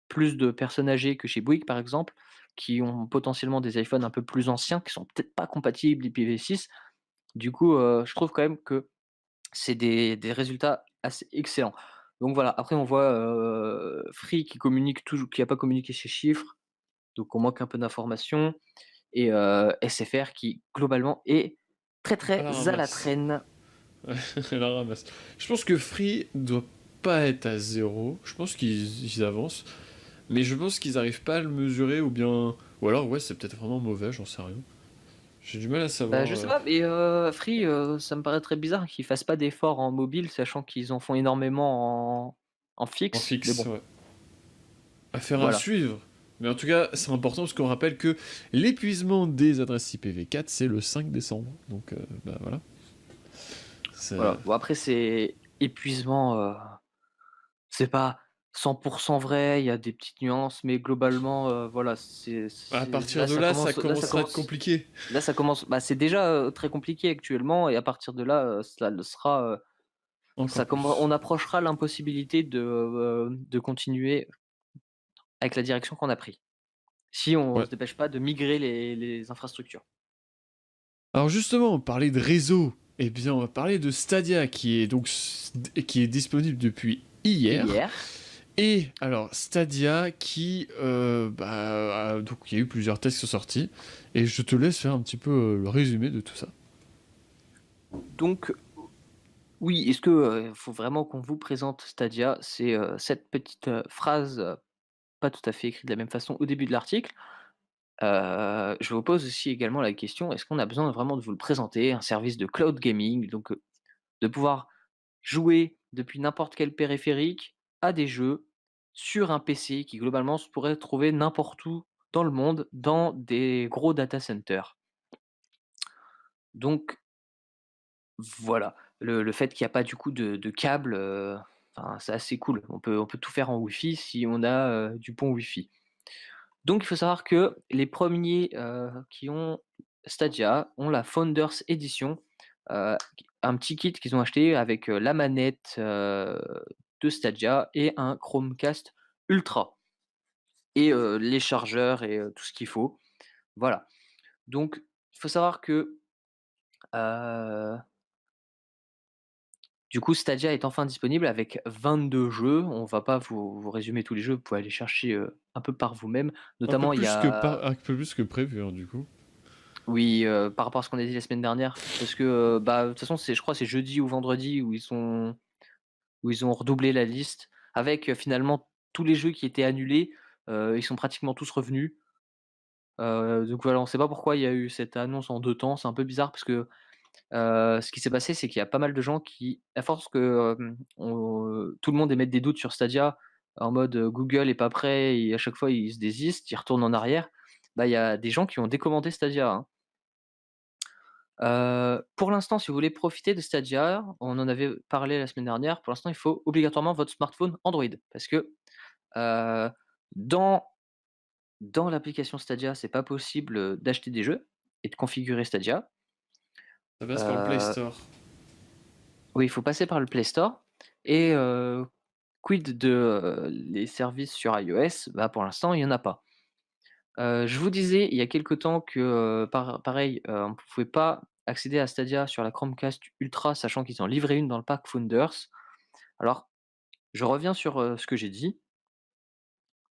plus de personnes âgées que chez Bouygues, par exemple, qui ont potentiellement des iPhones un peu plus anciens, qui sont peut-être pas compatibles IPv6. Du coup, je trouve quand même que c'est des résultats assez excellents. Donc voilà, après on voit, Free qui a pas communiqué ses chiffres, donc on manque un peu d'informations, et SFR qui globalement est très, À très la à la ramasse. traîne. À la ramasse. Je pense que Free doit pas être à zéro. Je pense qu'ils avancent. Mais je pense qu'ils arrivent pas à le mesurer ou bien. Ou alors, ouais, c'est peut-être vraiment mauvais, j'en sais rien. J'ai du mal à Bah, savoir je sais pas, mais Free, ça me paraît très bizarre qu'ils fassent pas d'efforts en mobile, sachant qu'ils en font énormément en en fixe, mais fixe, bon, ouais. Affaire à voilà. suivre. Mais en tout cas, c'est important parce qu'on rappelle que l'épuisement des adresses IPv4, c'est le 5 décembre. Donc, bah voilà. C'est- Voilà. Bon après c'est épuisement, c'est pas 100 vrai, il y a des petites nuances, mais globalement, voilà, À c'est partir de là, ça là ça commencera à être commence compliqué. là ça commence bah, c'est déjà, très compliqué actuellement, et à partir de là, cela le sera, Encore plus. on approchera l'impossibilité de continuer avec la direction qu'on a pris, si on Ouais. se dépêche pas de migrer les infrastructures. Alors justement, on parlait de réseau. Eh bien, on va parler de Stadia, qui est disponible depuis hier. Hier, Et alors, Stadia donc il y a eu plusieurs tests qui sont sortis. Et je te laisse faire un petit peu le résumé de tout ça. donc oui, est-ce que, faut vraiment qu'on vous présente Stadia? C'est, cette petite, phrase, pas tout à fait écrite de la même façon au début de l'article. Je vous pose aussi également la question, est-ce qu'on a besoin vraiment de vous le présenter? Un service de cloud gaming, donc, de pouvoir jouer depuis n'importe quel périphérique à des jeux sur un PC qui globalement se pourrait trouver n'importe où dans le monde, dans des gros data centers. Donc voilà, le fait qu'il y a pas du coup de câble, enfin c'est assez cool. On peut tout faire en Wi-Fi si on a, du bon Wi-Fi. Donc il faut savoir que les premiers qui ont Stadia ont la Founders Edition, un petit kit qu'ils ont acheté avec, la manette, de Stadia et un Chromecast Ultra, et les chargeurs et tout ce qu'il faut. Voilà. Donc il faut savoir que, heu, Du coup, Stadia est enfin disponible avec 22 jeux. On va pas vous résumer tous les jeux, vous pouvez aller chercher, un peu par vous-même. Notamment, il y a Un peu plus que prévu, hein, du coup. oui, par rapport à ce qu'on a dit la semaine dernière, parce que, bah, de toute façon, c'est je crois c'est jeudi ou vendredi où ils ont redoublé la liste avec, finalement tous les jeux qui étaient annulés, ils sont pratiquement tous revenus. Donc voilà, on sait pas pourquoi il y a eu cette annonce en 2 temps, c'est un peu bizarre parce que, ce qui s'est passé, c'est qu'il y a pas mal de gens qui, à force que, tout le monde émette des doutes sur Stadia, en mode, Google est pas prêt et à chaque fois ils se désistent, ils retournent en arrière. Bah, il y a des gens qui ont décommandé Stadia, hein. Pour l'instant, si vous voulez profiter de Stadia, on en avait parlé la semaine dernière, pour l'instant, il faut obligatoirement votre smartphone Android parce que, heu, dans dans l'application Stadia, c'est pas possible, d'acheter des jeux et de configurer Stadia. Ça passe par le Play Heu, Store. oui, il faut passer par le Play Store et quid de, les services sur iOS? Bah, pour l'instant, il y en a pas. Je vous disais il y a quelque temps que, pareil, on ne pouvait pas accéder à Stadia sur la Chromecast Ultra, sachant qu'ils en livraient une dans le pack Founders. Alors, je reviens sur, ce que j'ai dit.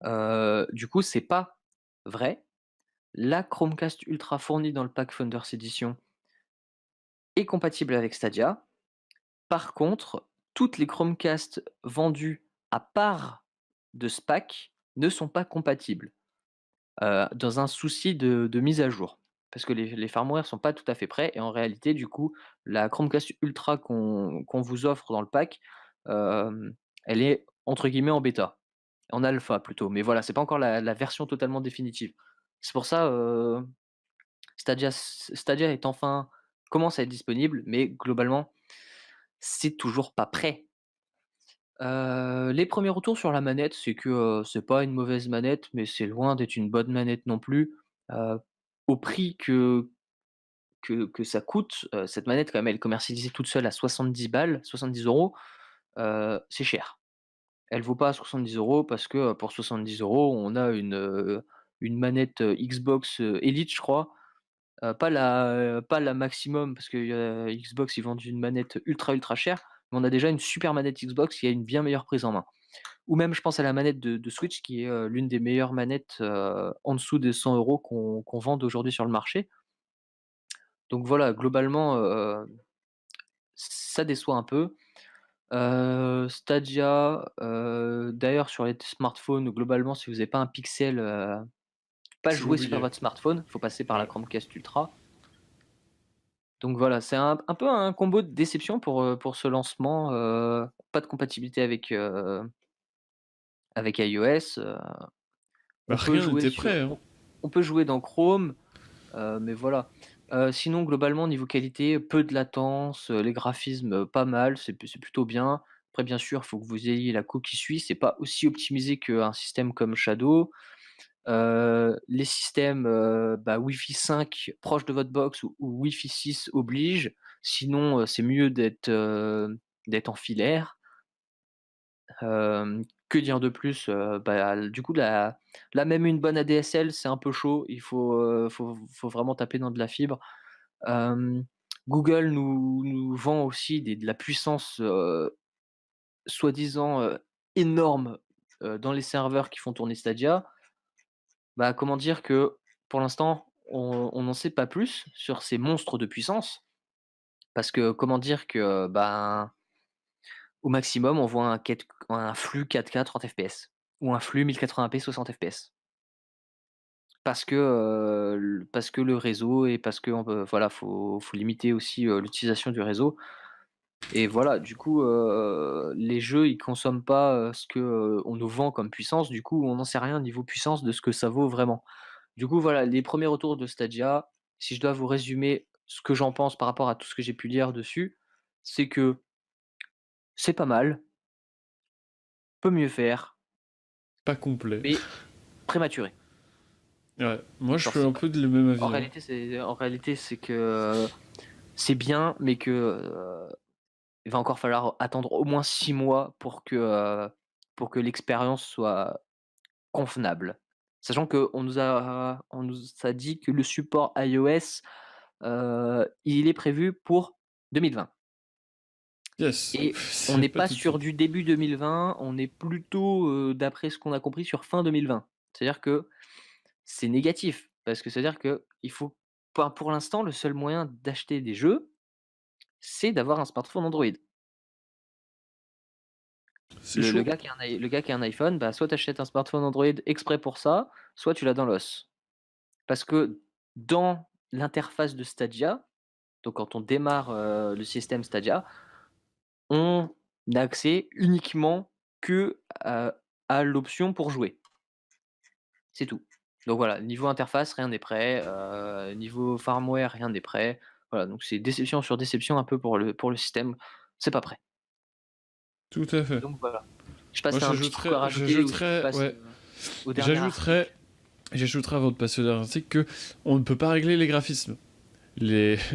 Du coup, c'est pas vrai. La Chromecast Ultra fournie dans le pack Founders Edition est compatible avec Stadia. Par contre, toutes les Chromecast vendues à part de ce pack ne sont pas compatibles. Dans un souci de mise à jour. Parce que les firmware sont pas tout à fait prêts et en réalité, du coup, la Chromecast Ultra qu'on vous offre dans le pack, elle est entre guillemets «en bêta», en alpha plutôt, mais voilà, c'est pas encore la version totalement définitive. C'est pour ça, Stadia est enfin commence à être disponible, mais globalement, c'est toujours pas prêt. Les premiers retours sur la manette, c'est que, c'est pas une mauvaise manette, mais c'est loin d'être une bonne manette non plus. Heu, Au prix que ça coûte, cette manette quand même, elle est commercialisée toute seule à 70 balles, 70 €, c'est cher. Elle vaut pas 70 € parce que, pour 70 € on a une manette, Xbox, Elite je crois, pas la maximum parce que, Xbox ils vendent une manette ultra, ultra chère, mais on a déjà une super manette Xbox qui a une bien meilleure prise en main. Ou même je pense à la manette de Switch qui est, l'une des meilleures manettes, en dessous des 100 € qu'on vende aujourd'hui sur le marché. Donc voilà, globalement, ça déçoit un peu. Stadia, d'ailleurs sur les smartphones, globalement, si vous avez pas un Pixel, pas Je vais jouer sur oublier. votre smartphone, il faut passer par la Ouais. Chromecast Ultra. Donc voilà, c'est un peu un combo de déception pour ce lancement, pas de compatibilité avec iOS, Bah, on peut rien jouer n'était sur prêt, hein. on peut jouer dans Chrome. Mais voilà. Sinon globalement niveau qualité, peu de latence, les graphismes, pas mal, c'est plutôt bien. Après bien sûr, il faut que vous ayez la coquille suisse, c'est pas aussi optimisé qu'un système comme Shadow. Les systèmes, bah, Wi-Fi 5 proche de votre box ou Wi-Fi 6 oblige. Sinon, c'est mieux d'être en filaire. Que dire de plus? Bah, du coup, là même une bonne ADSL, c'est un peu chaud. Faut vraiment taper dans de la fibre. Hem, Google nous vend aussi de la puissance, soi-disant, énorme, dans les serveurs qui font tourner Stadia. Bah, comment dire que, pour l'instant, on n'en sait pas plus sur ces monstres de puissance. Parce que comment dire que, ben, au maximum, on voit un flux 4K 30 FPS ou un flux 1080p 60 FPS. Parce que le réseau et parce qu'on peut voilà, faut limiter aussi, l'utilisation du réseau et voilà, du coup, les jeux, ils consomment pas, ce que, on nous vend comme puissance, du coup, on n'en sait rien niveau puissance de ce que ça vaut vraiment. Du coup, voilà, les premiers retours de Stadia, si je dois vous résumer ce que j'en pense par rapport à tout ce que j'ai pu lire dessus, c'est que c'est pas mal, peut mieux faire, Pas complet. mais prématuré. Ouais. Moi, je Genre suis un peu de le même en avis, hein. réalité, c'est que c'est bien, mais que, il va encore falloir attendre au moins 6 mois pour que l'expérience soit convenable. Sachant qu'on nous a dit que le support iOS, il est prévu pour 2020. Yes, Et on c'est n'est pas pas tout de sur suite. du début 2020, on est plutôt, d'après ce qu'on a compris, sur fin 2020. C'est-à-dire que c'est négatif, parce que c'est-à-dire qu'il faut pas pour l'instant, le seul moyen d'acheter des jeux, c'est d'avoir un smartphone Android. C'est Le chaud. gars qui a le gars qui a un iPhone, bah, soit tu achètes un smartphone Android exprès pour ça, soit tu l'as dans l'os. Parce que dans l'interface de Stadia, donc quand on démarre, le système Stadia, on n'a accès uniquement que, à l'option pour jouer. C'est tout. Donc voilà, niveau interface, rien n'est prêt, niveau firmware, rien n'est prêt. Voilà, donc c'est déception sur déception un peu pour le système, c'est pas prêt. Tout à fait. Donc voilà. Je sais pas Moi, si tu un petit truc à rajouter ou si tu passes, ouais, au dernier j'ajouterais, article? j'ajouterais avant de passer au dernier article que on ne peut pas régler les graphismes.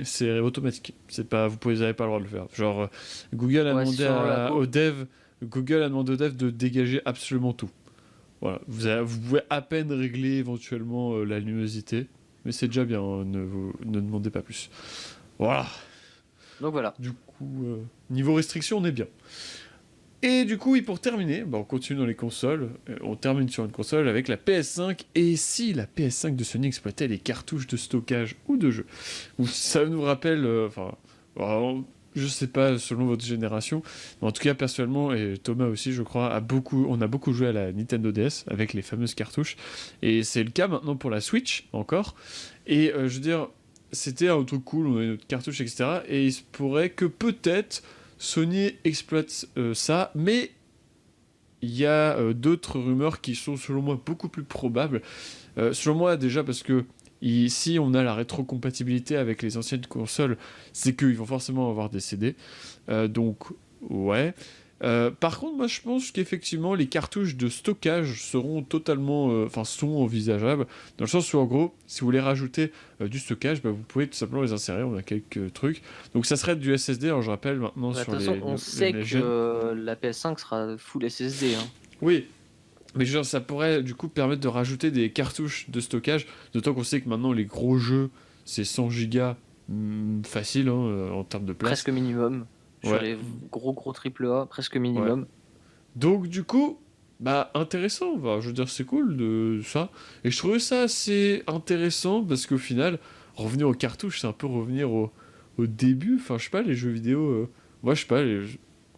C'est automatique. C'est pas, vous n'avez pas le droit de le faire. Genre, Google a Ouais, c'est demandé selon la aux peau. devs, Google a demandé aux devs de dégager absolument tout. Voilà, vous pouvez à peine régler éventuellement la luminosité, mais c'est déjà bien. Ne demandez pas plus. Voilà. Donc voilà. Du coup, niveau restriction, on est bien. Et du coup, oui, pour terminer, bah, on continue dans les consoles. On termine sur une console avec la PS5. Et si la PS5 de Sony exploitait les cartouches de stockage ou de jeu? Donc, ça nous rappelle, enfin, je sais pas selon votre génération, mais en tout cas personnellement et Thomas aussi, je crois, on a beaucoup joué à la Nintendo DS avec les fameuses cartouches. Et c'est le cas maintenant pour la Switch encore. Et je veux dire, c'était un truc cool, on avait notre cartouche, etc. Et il se pourrait que peut-être Sony exploite ça, mais il y a d'autres rumeurs qui sont selon moi beaucoup plus probables. Selon moi déjà parce que si on a la rétrocompatibilité avec les anciennes consoles, c'est qu'ils vont forcément avoir des CD. Donc ouais. Par contre, moi je pense qu'effectivement les cartouches de stockage seront totalement, enfin sont envisageables, dans le sens où en gros, si vous voulez rajouter du stockage, bah, vous pouvez tout simplement les insérer, on a quelques trucs. Donc ça serait du SSD, alors je rappelle maintenant Bah, de sur toute façon, on les sait next gen. que la PS5 sera full SSD, hein. Oui, mais genre, ça pourrait du coup permettre de rajouter des cartouches de stockage, d'autant qu'on sait que maintenant les gros jeux, c'est 100 gigas facile hein, en termes de place. Presque minimum. Sur Ouais, les gros triple A, presque ouais. minimum. Donc du coup, bah intéressant, bah, je veux dire c'est cool de ça. Et je trouvais ça assez intéressant parce qu'au final, revenir aux cartouches, c'est un peu revenir au début. Enfin, je sais pas, les jeux vidéo, moi je sais pas,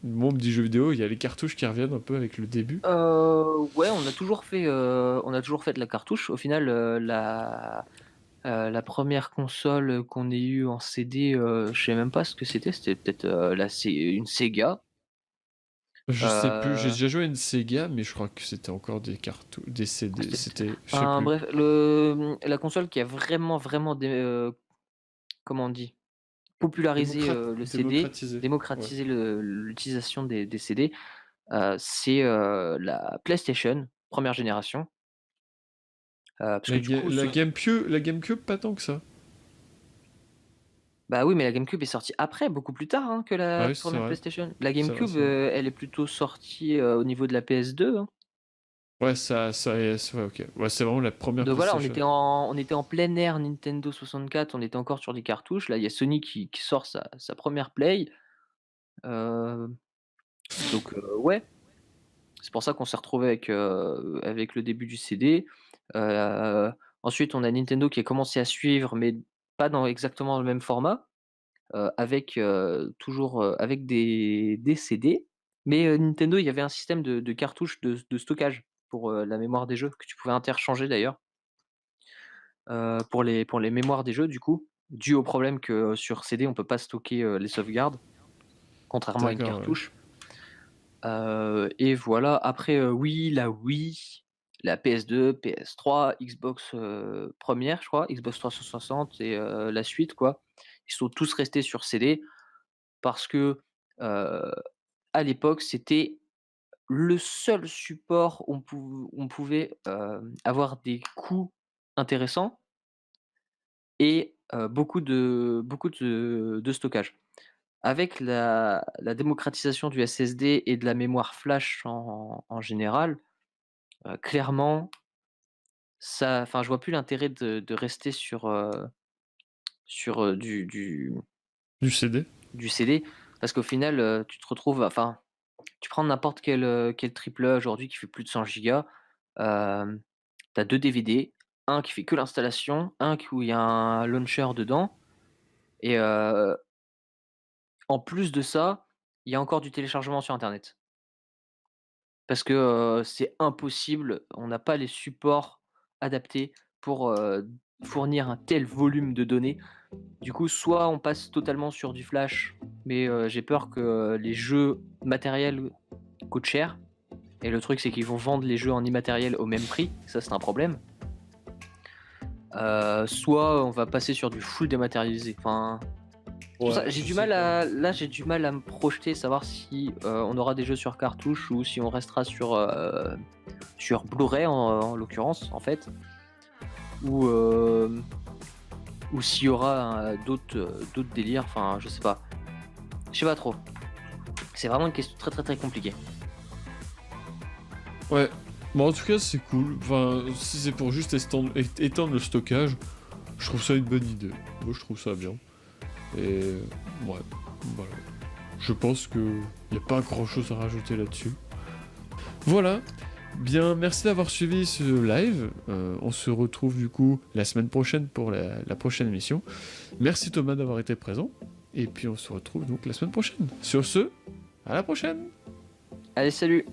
moi on me dit jeux vidéo, il y a les cartouches qui reviennent un peu avec le début. Ouais, on a toujours fait de la cartouche. Au final, la 1re console qu'on ait eue en CD, je sais même pas ce que c'était. C'était peut-être, une Sega. Je sais plus, j'ai Heu, déjà joué à une Sega, mais je crois que c'était encore des CD, c'était peut-être c'était, je sais enfin plus. bref, la console qui a vraiment comment on dit? Popularisé, le CD, Démocratisé, ouais. démocratisé l'utilisation des CD, c'est, la PlayStation 1re génération. Parce que du coup ce La GameCube, pas tant que ça. Bah oui, mais la GameCube est sortie après, beaucoup plus tard, hein, que Ah la oui, c'est 1re vrai, PlayStation. La c'est vrai, GameCube, c'est vrai. elle est plutôt sortie, au niveau de la PS2, hein. Ouais, ouais, ok. Ouais, c'est vraiment la première Donc voilà, PlayStation. on était en plein air Nintendo 64, on était encore sur des cartouches. Là, il y a Sony qui sort sa 1re Play, heu, donc ouais, c'est pour ça qu'on s'est retrouvé avec le début du CD. Heu, Ensuite, on a Nintendo qui a commencé à suivre, mais pas dans exactement le même format. Avec, toujours, avec des CD, mais Nintendo, il y avait un système de cartouches de stockage pour, la mémoire des jeux que tu pouvais interchanger d'ailleurs, pour les mémoires des jeux du coup, dû au problème que, sur CD on peut pas stocker, les sauvegardes, contrairement à une D'accord, ouais. cartouche. Et voilà, après, oui, la Wii, la PS2, PS3, Xbox, 1 je crois, Xbox 360 et la suite quoi. Ils sont tous restés sur CD parce que, heu à l'époque, c'était le seul support où on pouvait, avoir des coûts intéressants et beaucoup de stockage. Avec la démocratisation du SSD et de la mémoire flash en général, clairement, ça enfin, je vois plus l'intérêt de rester sur, du Du CD. CD. Parce qu'au final, tu te retrouves enfin, tu prends n'importe quel triple A aujourd'hui qui fait plus de 100 gigas, hem, tu 2 DVD, un qui fait que l'installation, un qui où il y a un launcher dedans et en plus de ça, il y a encore du téléchargement sur internet. Parce que, c'est impossible, on n'a pas les supports adaptés pour, fournir un tel volume de données. Du coup, soit on passe totalement sur du flash, mais j'ai peur que les jeux matériels coûtent cher et le truc, c'est qu'ils vont vendre les jeux en immatériel au même prix, ça, c'est un problème. Soit on va passer sur du full dématérialisé. Enfin, c'est pour Ouais, ça, j'ai je du sais mal pas. j'ai du mal à me projeter, savoir si, on aura des jeux sur cartouche ou si on restera sur Blu-ray en l'occurrence, en fait, ou, ou s'il y aura, d'autres délires, enfin, je sais pas. Je sais pas trop. C'est vraiment une question très, très, très compliquée. Ouais. Bon, en tout cas, c'est cool. Enfin, si c'est pour juste étendre le stockage, je trouve ça une bonne idée. Moi, je trouve ça bien. Et ouais, voilà. Je pense que y a pas grand chose à rajouter là-dessus. Voilà. Bien, merci d'avoir suivi ce live. On se retrouve du coup la semaine prochaine pour la prochaine émission. Merci Thomas d'avoir été présent. Et puis on se retrouve donc la semaine prochaine. Sur ce, à la prochaine. Allez, salut!